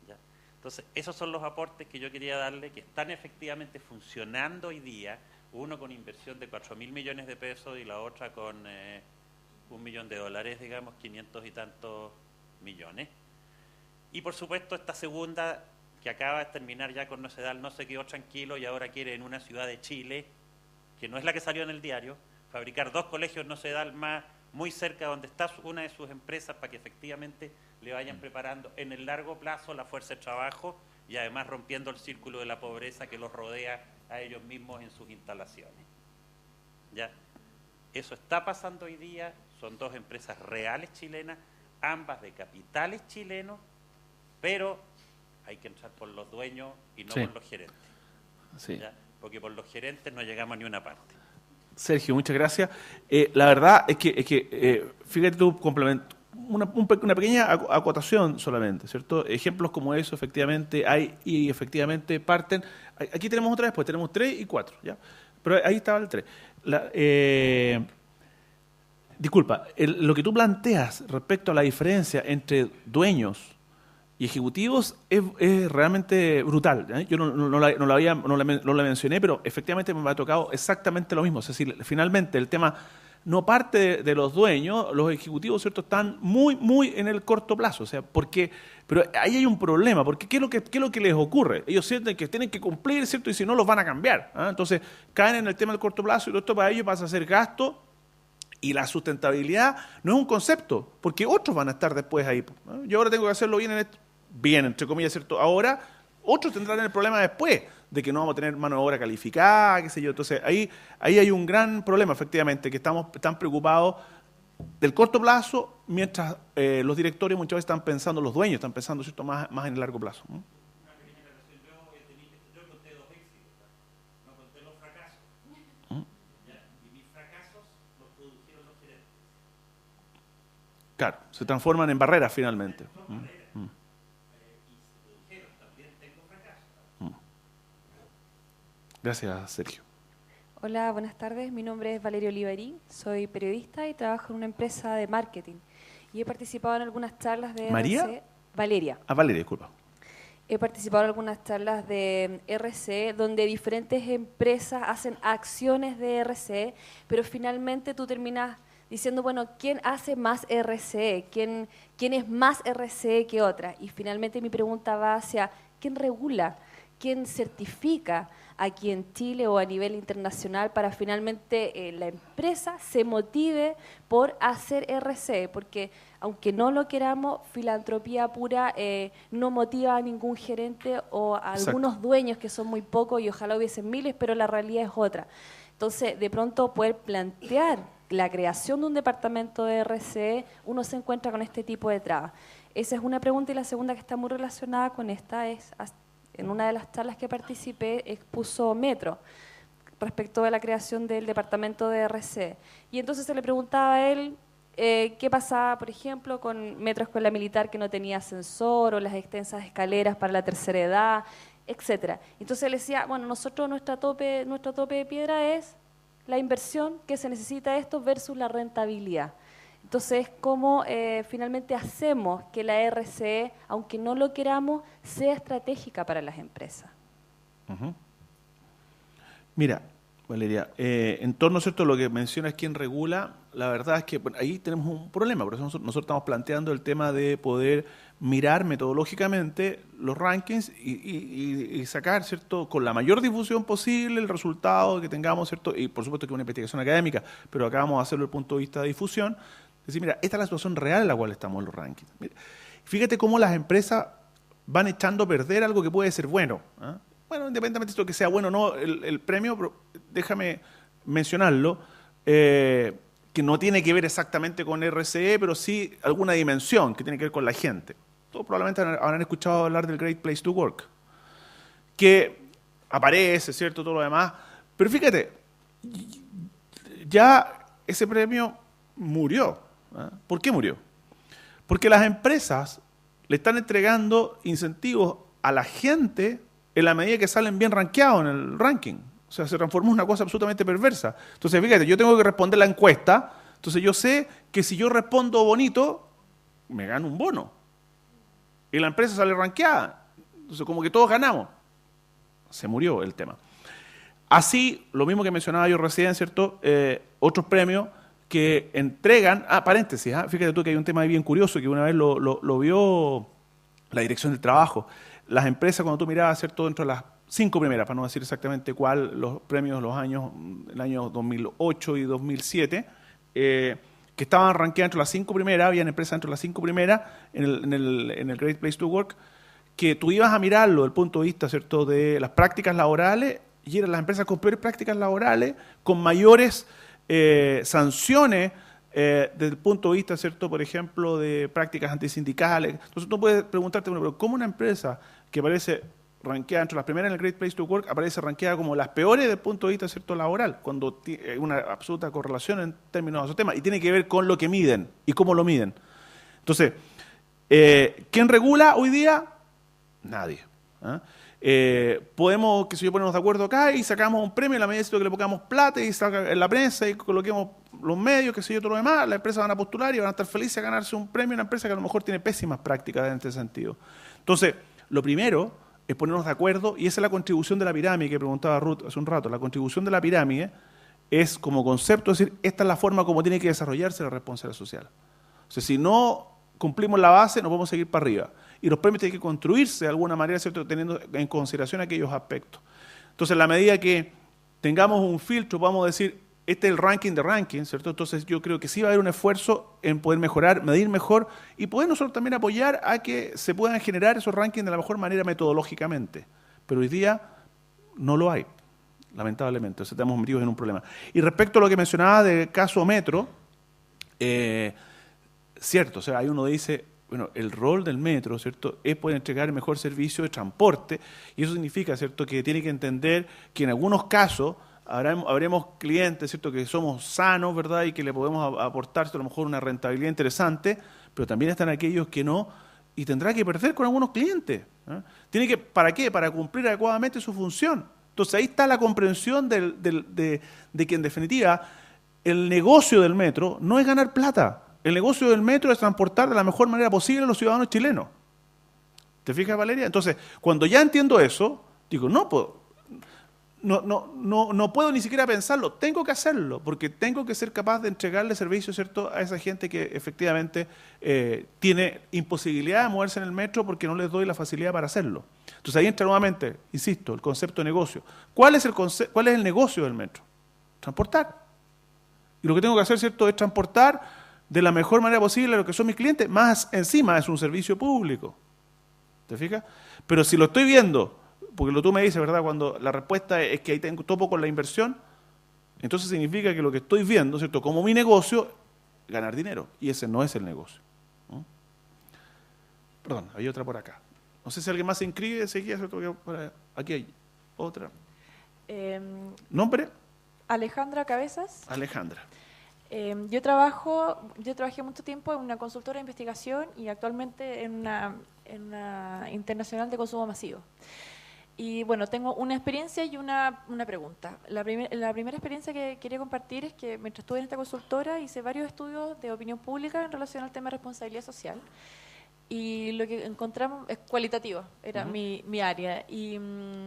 D: ¿Ya? Entonces, esos son los aportes que yo quería darle, que están efectivamente funcionando hoy día, uno con inversión de 4.000 millones de pesos y la otra con $1 millón, digamos, 500 y tantos millones. Y por supuesto esta segunda, que acaba de terminar ya con Nocedal, no se quedó tranquilo y ahora quiere en una ciudad de Chile, que no es la que salió en el diario, fabricar 2 colegios Nocedal más, muy cerca donde está una de sus empresas, para que efectivamente le vayan preparando en el largo plazo la fuerza de trabajo y además rompiendo el círculo de la pobreza que los rodea a ellos mismos en sus instalaciones. ¿Ya? Eso está pasando hoy día, son 2 empresas reales chilenas, ambas de capitales chilenos, pero hay que entrar por los dueños y no por los gerentes.
B: Sí.
D: ¿Ya? Porque por los gerentes no llegamos a ni una parte.
B: Sergio, muchas gracias. La verdad es que fíjate tú, una pequeña acotación solamente, ¿cierto? Ejemplos como eso efectivamente hay y efectivamente parten. Aquí tenemos otra vez, pues tenemos 3 y 4, ¿ya? Pero ahí estaba el 3. Disculpa, lo que tú planteas respecto a la diferencia entre dueños y ejecutivos es realmente brutal, ¿eh? Yo no la mencioné, pero efectivamente me ha tocado exactamente lo mismo. Es decir, finalmente el tema no parte de los dueños, los ejecutivos, ¿cierto?, están muy en el corto plazo. O sea, pero ahí hay un problema, porque ¿qué es lo que les ocurre? Ellos sienten que tienen que cumplir, ¿cierto?, y si no los van a cambiar, ¿eh? Entonces caen en el tema del corto plazo y esto para ellos pasa a ser gasto Y la sustentabilidad no es un concepto, porque otros van a estar después ahí, ¿no? Yo ahora tengo que hacerlo bien, bien, entre comillas, ¿cierto? Ahora otros tendrán el problema después, de que no vamos a tener mano de obra calificada, qué sé yo. Entonces, ahí hay un gran problema, efectivamente, que estamos tan preocupados del corto plazo, mientras los directores muchas veces están pensando, los dueños están pensando, ¿cierto?, más en el largo plazo, ¿no? Claro, se transforman en barreras finalmente. Gracias, Sergio.
E: Hola, buenas tardes. Mi nombre es Valeria Olivarí, soy periodista y trabajo en una empresa de marketing. Y he participado en algunas charlas de
B: ¿María?
E: RCE. Valeria.
B: Ah, Valeria, disculpa.
E: He participado en algunas charlas de RCE donde diferentes empresas hacen acciones de RCE, pero finalmente tú terminas diciendo, bueno, ¿quién hace más RCE? ¿Quién es más RCE que otra? Y finalmente mi pregunta va hacia, ¿quién regula? ¿Quién certifica aquí en Chile o a nivel internacional para finalmente la empresa se motive por hacer RCE? Porque aunque no lo queramos, filantropía pura no motiva a ningún gerente o a algunos dueños que son muy pocos y ojalá hubiesen miles, pero la realidad es otra. Entonces, de pronto poder plantear la creación de un departamento de RCE, uno se encuentra con este tipo de trabas. Esa es una pregunta, y la segunda, que está muy relacionada con esta, es en una de las charlas que participé expuso Metro respecto de la creación del departamento de RCE. Y entonces se le preguntaba a él qué pasaba, por ejemplo, con Metro Escuela Militar, que no tenía ascensor, o las extensas escaleras para la tercera edad, etcétera. Entonces él decía, bueno, nosotros nuestro tope de piedra es la inversión que se necesita esto versus la rentabilidad. Entonces, ¿cómo finalmente hacemos que la RCE, aunque no lo queramos, sea estratégica para las empresas?
B: Mira, Valeria, en torno, ¿cierto?, a lo que mencionas, quién regula, la verdad es que ahí tenemos un problema, por eso nosotros estamos planteando el tema de poder mirar metodológicamente los rankings y sacar, ¿cierto?, con la mayor difusión posible el resultado que tengamos, ¿cierto?, y por supuesto que es una investigación académica, pero acá vamos a hacerlo desde el punto de vista de difusión, decir, mira, esta es la situación real en la cual estamos en los rankings. Mira, fíjate cómo las empresas van echando a perder algo que puede ser bueno, ¿eh? Bueno, independientemente de lo que sea bueno o no, el premio, pero déjame mencionarlo, que no tiene que ver exactamente con RCE, pero sí alguna dimensión que tiene que ver con la gente. Todos probablemente habrán escuchado hablar del Great Place to Work, que aparece, ¿cierto?, todo lo demás. Pero fíjate, ya ese premio murió. ¿Eh? ¿Por qué murió? Porque las empresas le están entregando incentivos a la gente en la medida que salen bien rankeados en el ranking. O sea, se transformó en una cosa absolutamente perversa. Entonces, fíjate, yo tengo que responder la encuesta, entonces yo sé que si yo respondo bonito, me gano un bono. Y la empresa sale rankeada. Entonces, como que todos ganamos. Se murió el tema. Así, lo mismo que mencionaba yo recién, ¿cierto? Otros premios que entregan... paréntesis, fíjate tú que hay un tema ahí bien curioso que una vez lo vio la Dirección del Trabajo. Las empresas, cuando tú mirabas, ¿cierto?, dentro de las 5 primeras, para no decir exactamente cuál, los premios de los años, el año 2008 y 2007, que estaban rankeadas entre las 5 primeras, habían empresas entre las 5 primeras en el Great Place to Work, que tú ibas a mirarlo desde el punto de vista, ¿cierto?, de las prácticas laborales, y eran las empresas con peores prácticas laborales, con mayores sanciones, desde el punto de vista, ¿cierto?, por ejemplo, de prácticas antisindicales. Entonces tú puedes preguntarte, bueno, pero ¿cómo una empresa que aparece rankeada entre las primeras en el Great Place to Work aparece rankeada como las peores desde el punto de vista, ¿cierto?, laboral, cuando hay una absoluta correlación en términos de esos temas? Y tiene que ver con lo que miden y cómo lo miden. Entonces, ¿quién regula hoy día? Nadie. Podemos, qué sé yo, ponernos de acuerdo acá y sacamos un premio en la medida de que le pongamos plata y saca en la prensa y coloquemos los medios, qué sé yo, todo lo demás, las empresas van a postular y van a estar felices a ganarse un premio, una empresa que a lo mejor tiene pésimas prácticas en este sentido. Entonces, lo primero es ponernos de acuerdo, y esa es la contribución de la pirámide que preguntaba Ruth hace un rato. La contribución de la pirámide es como concepto, es decir, esta es la forma como tiene que desarrollarse la responsabilidad social. O sea, si no cumplimos la base, no podemos seguir para arriba. Y los premios tienen que construirse de alguna manera, ¿cierto?, teniendo en consideración aquellos aspectos. Entonces, en la medida que tengamos un filtro, podamos decir, este es el ranking de rankings, ¿cierto? Entonces yo creo que sí va a haber un esfuerzo en poder mejorar, medir mejor y poder nosotros también apoyar a que se puedan generar esos rankings de la mejor manera metodológicamente. Pero hoy día no lo hay, lamentablemente. Entonces estamos metidos en un problema. Y respecto a lo que mencionaba del caso Metro, cierto, o sea, ahí uno dice, bueno, el rol del metro, ¿cierto?, es poder entregar el mejor servicio de transporte, y eso significa, ¿cierto?, que tiene que entender que en algunos casos habremos clientes, ¿cierto?, que somos sanos, ¿verdad?, y que le podemos aportar, ¿cierto?, a lo mejor una rentabilidad interesante, pero también están aquellos que no, y tendrá que perder con algunos clientes. Tiene que, ¿para qué? Para cumplir adecuadamente su función. Entonces ahí está la comprensión de que en definitiva el negocio del metro no es ganar plata. El negocio del metro es transportar de la mejor manera posible a los ciudadanos chilenos. ¿Te fijas, Valeria? Entonces, cuando ya entiendo eso, digo, no puedo ni siquiera pensarlo, tengo que hacerlo, porque tengo que ser capaz de entregarle servicio, ¿cierto?, a esa gente que efectivamente tiene imposibilidad de moverse en el metro porque no les doy la facilidad para hacerlo. Entonces ahí entra nuevamente, insisto, el concepto de negocio. ¿Cuál es el negocio del metro? Transportar. Y lo que tengo que hacer, ¿cierto?, es transportar de la mejor manera posible a lo que son mis clientes, más encima es un servicio público. ¿Te fijas? Pero si lo estoy viendo, porque lo tú me dices, ¿verdad?, cuando la respuesta es que ahí topo con la inversión, entonces significa que lo que estoy viendo, ¿cierto?, como mi negocio, ganar dinero. Y ese no es el negocio. ¿No? Perdón, hay otra por acá. No sé si alguien más se inscribe, seguía, ¿cierto? Aquí hay otra. ¿Nombre?
F: Alejandra Cabezas.
B: Alejandra.
F: Yo trabajé mucho tiempo en una consultora de investigación y actualmente en una internacional de consumo masivo. Y bueno, tengo una experiencia y una pregunta. La primera experiencia que quería compartir es que mientras estuve en esta consultora hice varios estudios de opinión pública en relación al tema de responsabilidad social. Y lo que encontramos es cualitativo, era mi área. Y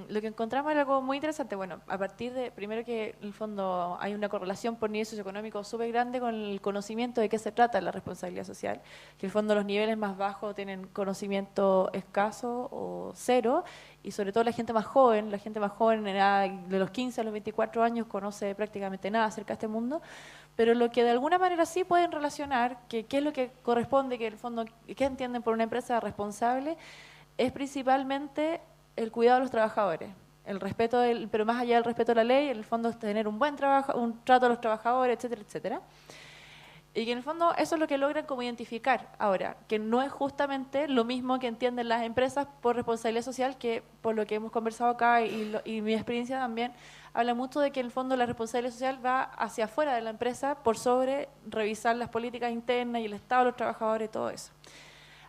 F: lo que encontramos era algo muy interesante. Bueno, a partir de, primero que en el fondo hay una correlación por nivel socioeconómico súper grande con el conocimiento de qué se trata la responsabilidad social, que en el fondo los niveles más bajos tienen conocimiento escaso o cero, y sobre todo la gente más joven en edad de los 15 a los 24 años conoce prácticamente nada acerca de este mundo. Pero lo que de alguna manera sí pueden relacionar, que qué es lo que corresponde, que en el fondo, qué entienden por una empresa responsable, es principalmente el cuidado de los trabajadores, el respeto pero más allá del respeto a la ley, en el fondo es tener un buen trabajo, un trato a los trabajadores, etcétera, etcétera. Y que en el fondo eso es lo que logran como identificar. Ahora, que no es justamente lo mismo que entienden las empresas por responsabilidad social, que por lo que hemos conversado acá y mi experiencia también, habla mucho de que en el fondo la responsabilidad social va hacia afuera de la empresa por sobre revisar las políticas internas y el estado de los trabajadores y todo eso.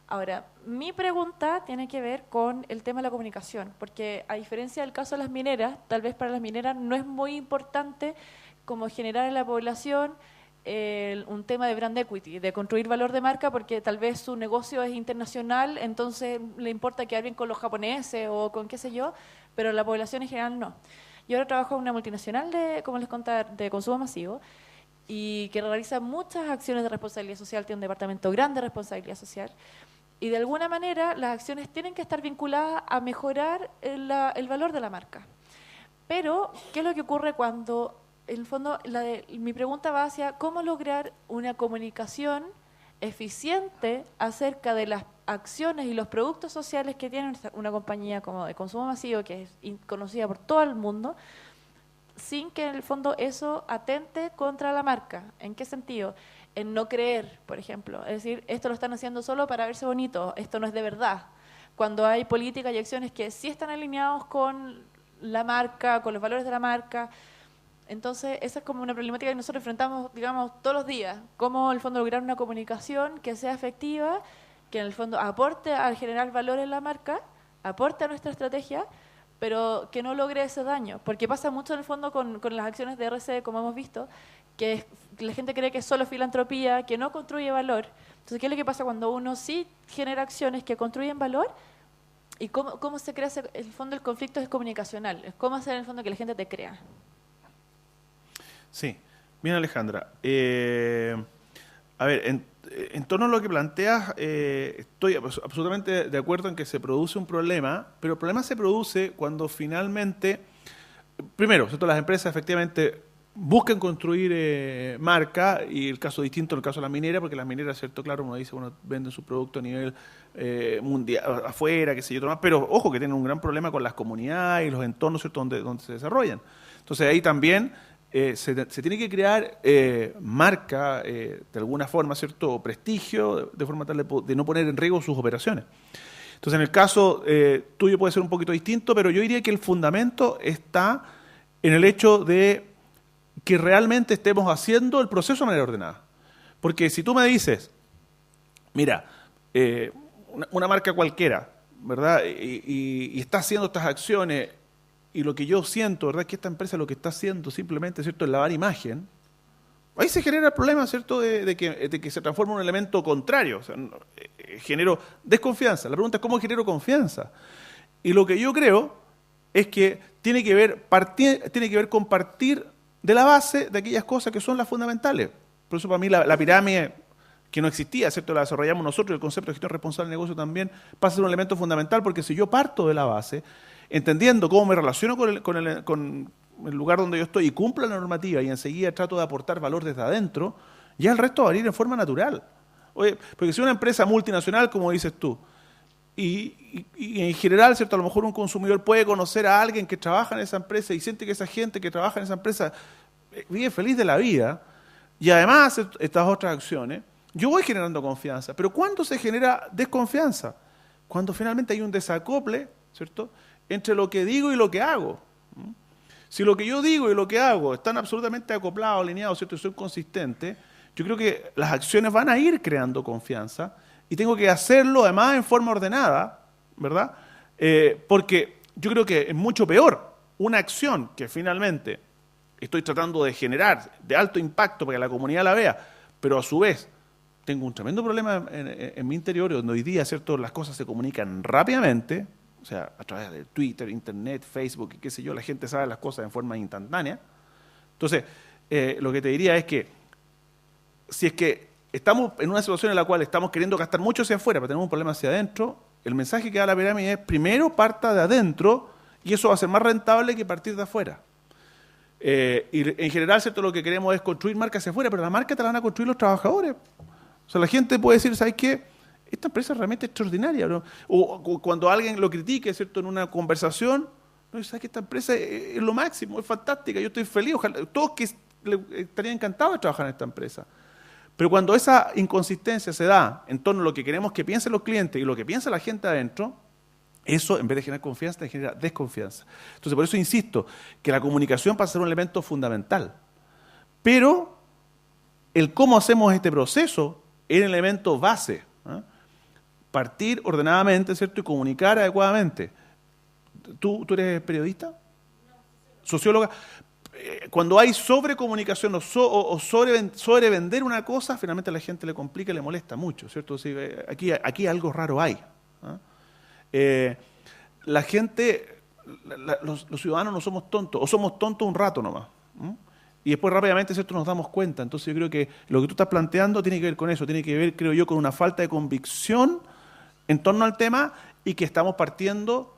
F: Ahora, mi pregunta tiene que ver con el tema de la comunicación, porque a diferencia del caso de las mineras, tal vez para las mineras no es muy importante como generar en la población un tema de brand equity, de construir valor de marca, porque tal vez su negocio es internacional, entonces le importa quedar bien con los japoneses o con qué sé yo, pero la población en general no. Yo ahora trabajo en una multinacional como les contaba, de consumo masivo, y que realiza muchas acciones de responsabilidad social, tiene un departamento grande de responsabilidad social, y de alguna manera las acciones tienen que estar vinculadas a mejorar el valor de la marca. Pero, ¿qué es lo que ocurre cuando, en el fondo, mi pregunta va hacia cómo lograr una comunicación eficiente acerca de las acciones y los productos sociales que tiene una compañía como de consumo masivo, que es conocida por todo el mundo, sin que en el fondo eso atente contra la marca? ¿En qué sentido? En no creer, por ejemplo. Es decir, esto lo están haciendo solo para verse bonito, esto no es de verdad. Cuando hay políticas y acciones que sí están alineados con la marca, con los valores de la marca. Entonces, esa es como una problemática que nosotros enfrentamos, digamos, todos los días. Cómo, en el fondo, lograr una comunicación que sea efectiva, que en el fondo aporte al generar valor en la marca, aporte a nuestra estrategia, pero que no logre ese daño. Porque pasa mucho, en el fondo, con las acciones de RC, como hemos visto, que la gente cree que es solo filantropía, que no construye valor. Entonces, ¿qué es lo que pasa cuando uno sí genera acciones que construyen valor? ¿Y cómo se crea el fondo? El conflicto es comunicacional. Es cómo hacer, en el fondo, que la gente te crea.
B: Sí, bien, Alejandra. A ver, en torno a lo que planteas, estoy absolutamente de acuerdo en que se produce un problema, pero el problema se produce cuando finalmente, primero, ¿cierto?, las empresas efectivamente busquen construir marca, y el caso distinto en el caso de la minera, porque las mineras, ¿cierto? Claro, uno dice, bueno, venden su producto a nivel mundial, afuera, qué sé yo, todo más, pero ojo que tienen un gran problema con las comunidades y los entornos, ¿cierto? Donde se desarrollan. Entonces ahí también se tiene que crear marca, de alguna forma, ¿cierto? O prestigio, de forma tal de no poner en riesgo sus operaciones. Entonces en el caso tuyo puede ser un poquito distinto, pero yo diría que el fundamento está en el hecho de que realmente estemos haciendo el proceso de manera ordenada. Porque si tú me dices, mira, una marca cualquiera, ¿verdad? Y está haciendo estas acciones, y lo que yo siento, ¿verdad?, que esta empresa lo que está haciendo simplemente, ¿cierto?, es lavar imagen, ahí se genera el problema, ¿cierto?, de que se transforma en un elemento contrario. O sea, genero desconfianza. La pregunta es, ¿cómo genero confianza? Y lo que yo creo es que tiene que ver con partir de la base de aquellas cosas que son las fundamentales. Por eso para mí la pirámide, que no existía, ¿cierto?, la desarrollamos nosotros, el concepto de gestión responsable del negocio también pasa a ser un elemento fundamental, porque si yo parto de la base, entendiendo cómo me relaciono con el lugar donde yo estoy y cumplo la normativa y enseguida trato de aportar valor desde adentro, ya el resto va a ir en forma natural. Oye, porque si una empresa multinacional, como dices tú, y en general, ¿cierto?, a lo mejor un consumidor puede conocer a alguien que trabaja en esa empresa y siente que esa gente que trabaja en esa empresa vive feliz de la vida, y además estas otras acciones, yo voy generando confianza. Pero ¿cuándo se genera desconfianza? Cuando finalmente hay un desacople, ¿cierto?, entre lo que digo y lo que hago. Si lo que yo digo y lo que hago están absolutamente acoplados, alineados, ¿cierto?, y soy consistente, yo creo que las acciones van a ir creando confianza, y tengo que hacerlo además en forma ordenada, ¿verdad? Porque yo creo que es mucho peor una acción que finalmente estoy tratando de generar de alto impacto para que la comunidad la vea, pero a su vez tengo un tremendo problema en mi interior, donde hoy día, ¿cierto?, las cosas se comunican rápidamente, o sea, a través de Twitter, Internet, Facebook, qué sé yo, la gente sabe las cosas en forma instantánea. Entonces, lo que te diría es que si es que estamos en una situación en la cual estamos queriendo gastar mucho hacia afuera, pero tenemos un problema hacia adentro, el mensaje que da la pirámide es, primero parta de adentro, y eso va a ser más rentable que partir de afuera. Y en general, ¿cierto?, lo que queremos es construir marcas hacia afuera, pero la marca te la van a construir los trabajadores. O sea, la gente puede decir, ¿sabes qué? Esta empresa es realmente extraordinaria, ¿no? O cuando alguien lo critique, ¿cierto?, en una conversación, no, ¿sabes que esta empresa es lo máximo, es fantástica, yo estoy feliz, ojalá, todos que estarían encantados de trabajar en esta empresa. Pero cuando esa inconsistencia se da en torno a lo que queremos que piensen los clientes y lo que piensa la gente adentro, eso, en vez de generar confianza, te genera desconfianza. Entonces, por eso insisto, que la comunicación pasa a ser un elemento fundamental. Pero el cómo hacemos este proceso es el elemento base. Partir ordenadamente, ¿cierto?, y comunicar adecuadamente. ¿Tú eres periodista? No, socióloga. Cuando hay sobrecomunicación o sobrevender una cosa, finalmente a la gente le complica y le molesta mucho, ¿cierto? Sí, aquí algo raro hay. La gente, los ciudadanos no somos tontos, o somos tontos un rato nomás. Y después rápidamente, ¿cierto?, nos damos cuenta. Entonces yo creo que lo que tú estás planteando tiene que ver con eso, tiene que ver, creo yo, con una falta de convicción en torno al tema, y que estamos partiendo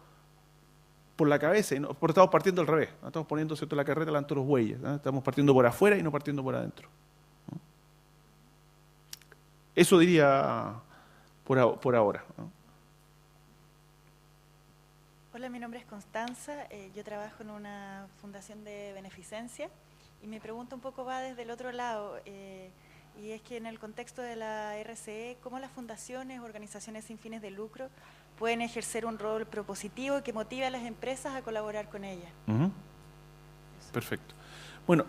B: por la cabeza, y no, estamos partiendo al revés, ¿no? Estamos poniendo, ¿cierto?, la carreta delante de los bueyes, ¿no? Estamos partiendo por afuera y no partiendo por adentro, ¿no? Eso diría por ahora, ¿no?
G: Hola, mi nombre es Constanza, yo trabajo en una fundación de beneficencia, y mi pregunta un poco va desde el otro lado, y es que en el contexto de la RCE, ¿cómo las fundaciones, organizaciones sin fines de lucro, pueden ejercer un rol propositivo que motive a las empresas a colaborar con ellas?
B: Perfecto. Bueno,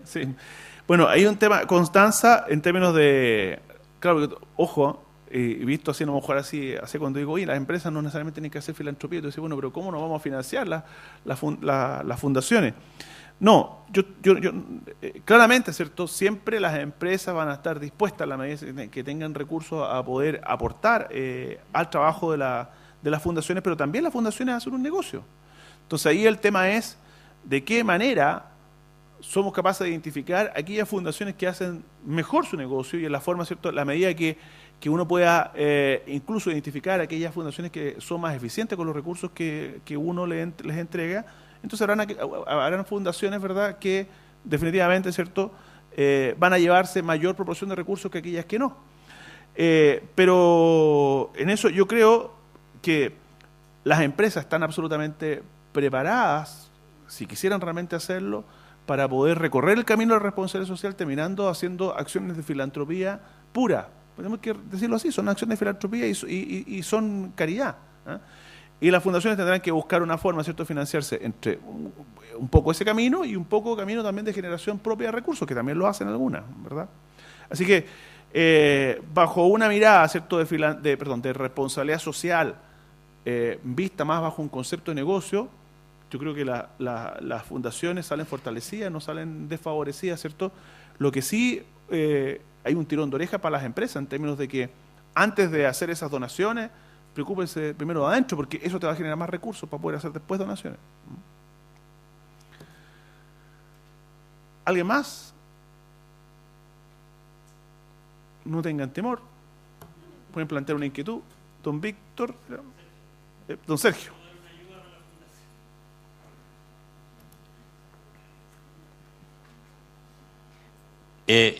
B: sí. Bueno, hay un tema, Constanza, en términos de, claro, ojo, visto así, a lo mejor así cuando digo, oye, las empresas no necesariamente tienen que hacer filantropía, tú dices, bueno, pero ¿cómo nos vamos a financiar las fundaciones? No, yo claramente, ¿cierto?, siempre las empresas van a estar dispuestas, a la medida que tengan recursos, a poder aportar al trabajo de las fundaciones, pero también las fundaciones hacen un negocio. Entonces ahí el tema es de qué manera somos capaces de identificar aquellas fundaciones que hacen mejor su negocio, y en la forma, ¿cierto?, la medida que uno pueda incluso identificar aquellas fundaciones que son más eficientes con los recursos que uno les entrega, entonces habrán fundaciones, ¿verdad?, que definitivamente, ¿cierto?, van a llevarse mayor proporción de recursos que aquellas que no. Pero en eso yo creo que las empresas están absolutamente preparadas, si quisieran realmente hacerlo, para poder recorrer el camino de la responsabilidad social terminando haciendo acciones de filantropía pura. Tenemos que decirlo así, son acciones de filantropía y son caridad. Y las fundaciones tendrán que buscar una forma, ¿cierto?, de financiarse entre un poco ese camino y un poco camino también de generación propia de recursos, que también lo hacen algunas, ¿verdad? Así que bajo una mirada, ¿cierto?, de responsabilidad social, vista más bajo un concepto de negocio, yo creo que las fundaciones salen fortalecidas, no salen desfavorecidas, ¿cierto? Lo que sí hay un tirón de oreja para las empresas en términos de que antes de hacer esas donaciones, preocúpense primero de adentro, porque eso te va a generar más recursos para poder hacer después donaciones. ¿Alguien más? No tengan temor. Pueden plantear una inquietud. Don Víctor, don Sergio.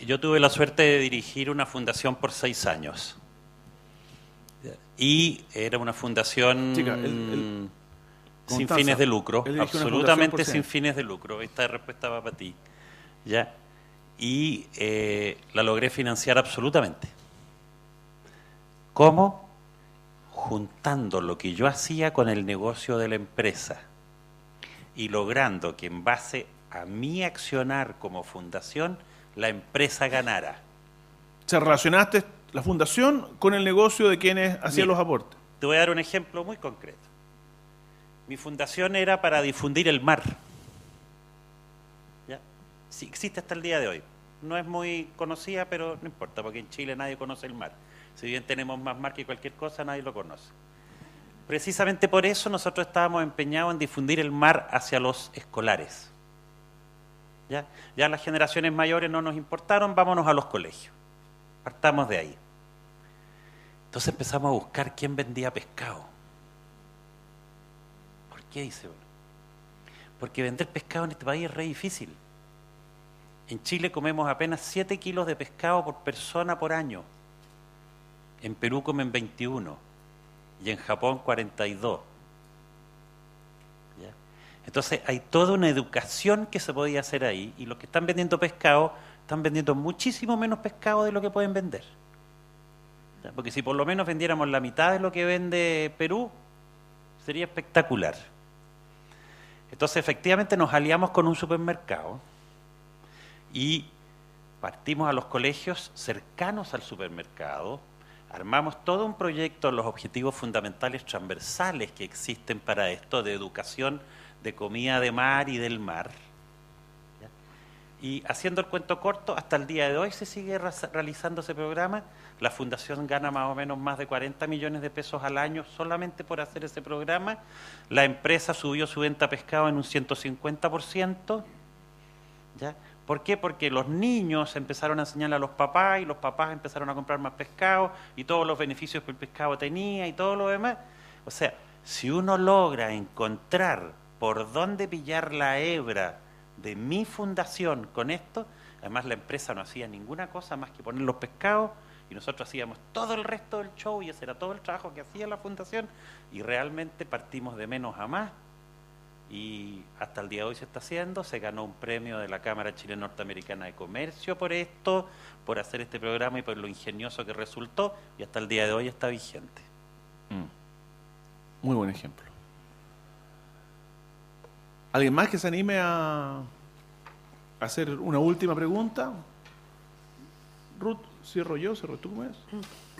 D: Yo tuve la suerte de dirigir una fundación por 6 años. Y era una fundación sin fines de lucro, absolutamente sin fines de lucro. Esta respuesta va para ti. ¿Ya? Y la logré financiar absolutamente. ¿Cómo? Juntando lo que yo hacía con el negocio de la empresa y logrando que en base a mi accionar como fundación, la empresa ganara.
B: ¿Se relacionaste la fundación con el negocio de quienes hacían los aportes?
D: Te voy a dar un ejemplo muy concreto. Mi fundación era para difundir el mar. ¿Ya? Sí, existe hasta el día de hoy. No es muy conocida, pero no importa, porque en Chile nadie conoce el mar. Si bien tenemos más mar que cualquier cosa, nadie lo conoce. Precisamente por eso nosotros estábamos empeñados en difundir el mar hacia los escolares. Ya las generaciones mayores no nos importaron, vámonos a los colegios. Partamos de ahí. Entonces empezamos a buscar quién vendía pescado. ¿Por qué, dice uno? Porque vender pescado en este país es re difícil. En Chile comemos apenas 7 kilos de pescado por persona por año. En Perú comen 21 y en Japón 42. ¿Ya? Entonces hay toda una educación que se podía hacer ahí y los que están vendiendo pescado están vendiendo muchísimo menos pescado de lo que pueden vender. ¿Ya? Porque si por lo menos vendiéramos la mitad de lo que vende Perú, sería espectacular. Entonces efectivamente nos aliamos con un supermercado y partimos a los colegios cercanos al supermercado, armamos todo un proyecto, los objetivos fundamentales transversales que existen para esto, de educación, de comida de mar y del mar. ¿Ya? Y haciendo el cuento corto, hasta el día de hoy se sigue realizando ese programa. La fundación gana más o menos más de 40 millones de pesos al año solamente por hacer ese programa. La empresa subió su venta de pescado en un 150%. ¿Ya? ¿Por qué? Porque los niños empezaron a enseñarle a los papás y los papás empezaron a comprar más pescado y todos los beneficios que el pescado tenía y todo lo demás. O sea, si uno logra encontrar por dónde pillar la hebra de mi fundación con esto, además la empresa no hacía ninguna cosa más que poner los pescados y nosotros hacíamos todo el resto del show y ese era todo el trabajo que hacía la fundación y realmente partimos de menos a más. Y hasta el día de hoy se está haciendo, se ganó un premio de la Cámara Chilena Norteamericana de Comercio por esto, por hacer este programa y por lo ingenioso que resultó, y hasta el día de hoy está vigente.
B: Muy buen ejemplo. ¿Alguien más que se anime a hacer una última pregunta? Ruth, cierro tú, ¿cómo es?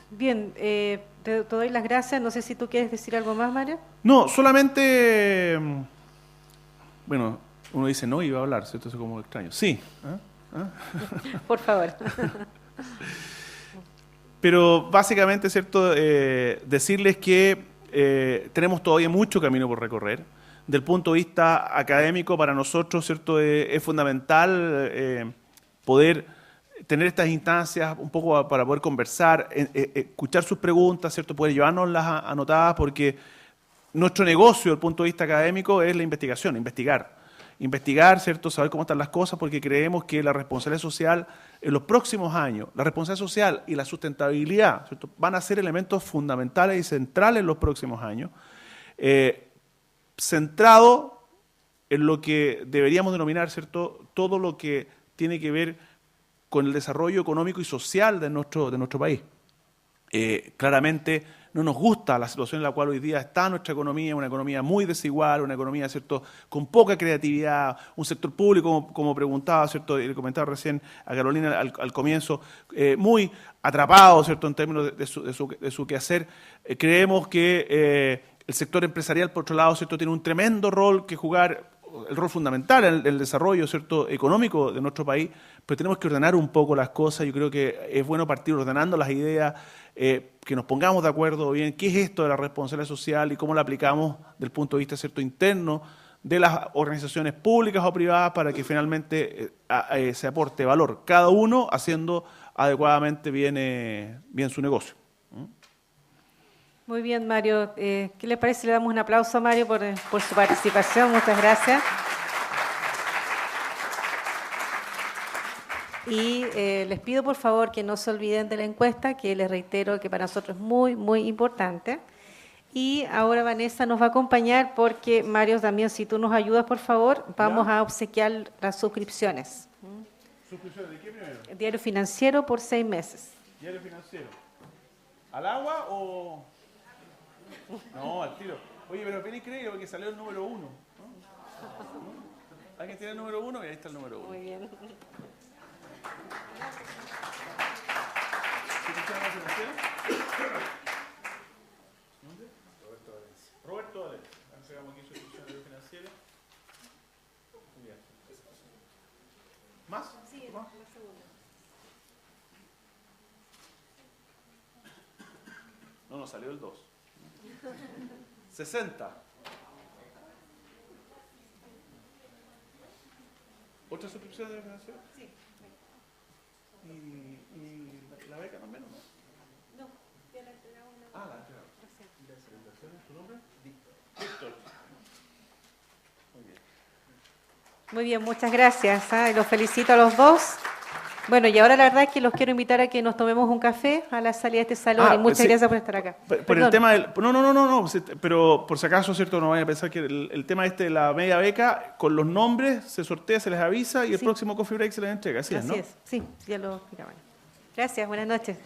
A: Bien, te doy las gracias. No sé si tú quieres decir algo más, Mario.
B: No, solamente... Bueno, uno dice no y va a hablar, ¿cierto? Eso es como extraño. Sí.
A: Por favor.
B: Pero básicamente, ¿cierto? Decirles que tenemos todavía mucho camino por recorrer. Del punto de vista académico, para nosotros, ¿cierto? Es fundamental poder tener estas instancias un poco para poder conversar, escuchar sus preguntas, ¿cierto? Poder llevárnoslas anotadas, porque nuestro negocio desde el punto de vista académico es la investigación, investigar, ¿cierto? Saber cómo están las cosas, porque creemos que la responsabilidad social en los próximos años, la responsabilidad social y la sustentabilidad, ¿cierto? Van a ser elementos fundamentales y centrales en los próximos años, centrado en lo que deberíamos denominar, ¿cierto?, todo lo que tiene que ver con el desarrollo económico y social de nuestro país. Claramente no nos gusta la situación en la cual hoy día está nuestra economía, una economía muy desigual, una economía, ¿cierto?, con poca creatividad, un sector público, como preguntaba, ¿cierto?, y le comentaba recién a Carolina al comienzo, muy atrapado, ¿cierto?, en términos de su quehacer. Creemos que el sector empresarial, por otro lado, ¿cierto?, tiene un tremendo rol que jugar, el rol fundamental en el desarrollo, ¿cierto?, económico de nuestro país, pero tenemos que ordenar un poco las cosas. Yo creo que es bueno partir ordenando las ideas, que nos pongamos de acuerdo bien qué es esto de la responsabilidad social y cómo la aplicamos desde el punto de vista, ¿cierto?, interno de las organizaciones públicas o privadas para que finalmente se aporte valor, cada uno haciendo adecuadamente bien su negocio.
A: Muy bien, Mario. ¿Qué le parece si le damos un aplauso a Mario por su participación? Muchas gracias. Y les pido, por favor, que no se olviden de la encuesta, que les reitero que para nosotros es muy, muy importante. Y ahora Vanessa nos va a acompañar porque, Mario, también, si tú nos ayudas, por favor, vamos a obsequiar las suscripciones.
B: ¿Suscripciones de qué primero?
A: Diario Financiero por 6 meses.
B: Diario Financiero. ¿Al agua o...? No, al tiro. Oye, pero es increíble porque salió el número 1. ¿No? ¿Alguien tiene el número 1? Y ahí está el número 1.
A: Muy bien.
B: Roberto Valencia. Entregamos aquí su institución de financiera. Muy bien. ¿Más? Sí, más. No, salió el 2. 60. ¿Otra suscripción de financiera? Sí. ¿Y la beca también o no? No, ya la entregamos. La entregamos. ¿Tu nombre? Víctor. Muy bien.
A: Muy bien, muchas gracias. Los felicito a los dos. Bueno, y ahora la verdad es que los quiero invitar a que nos tomemos un café a la salida de este salón y muchas gracias por estar acá.
B: Por el tema del... No, pero por si acaso, ¿cierto? No vayan a pensar que el tema de la media beca, con los nombres, se sortea, se les avisa y el próximo coffee break se les entrega. Así es, ¿no?
A: Sí, ya lo explicaban. Gracias, buenas noches.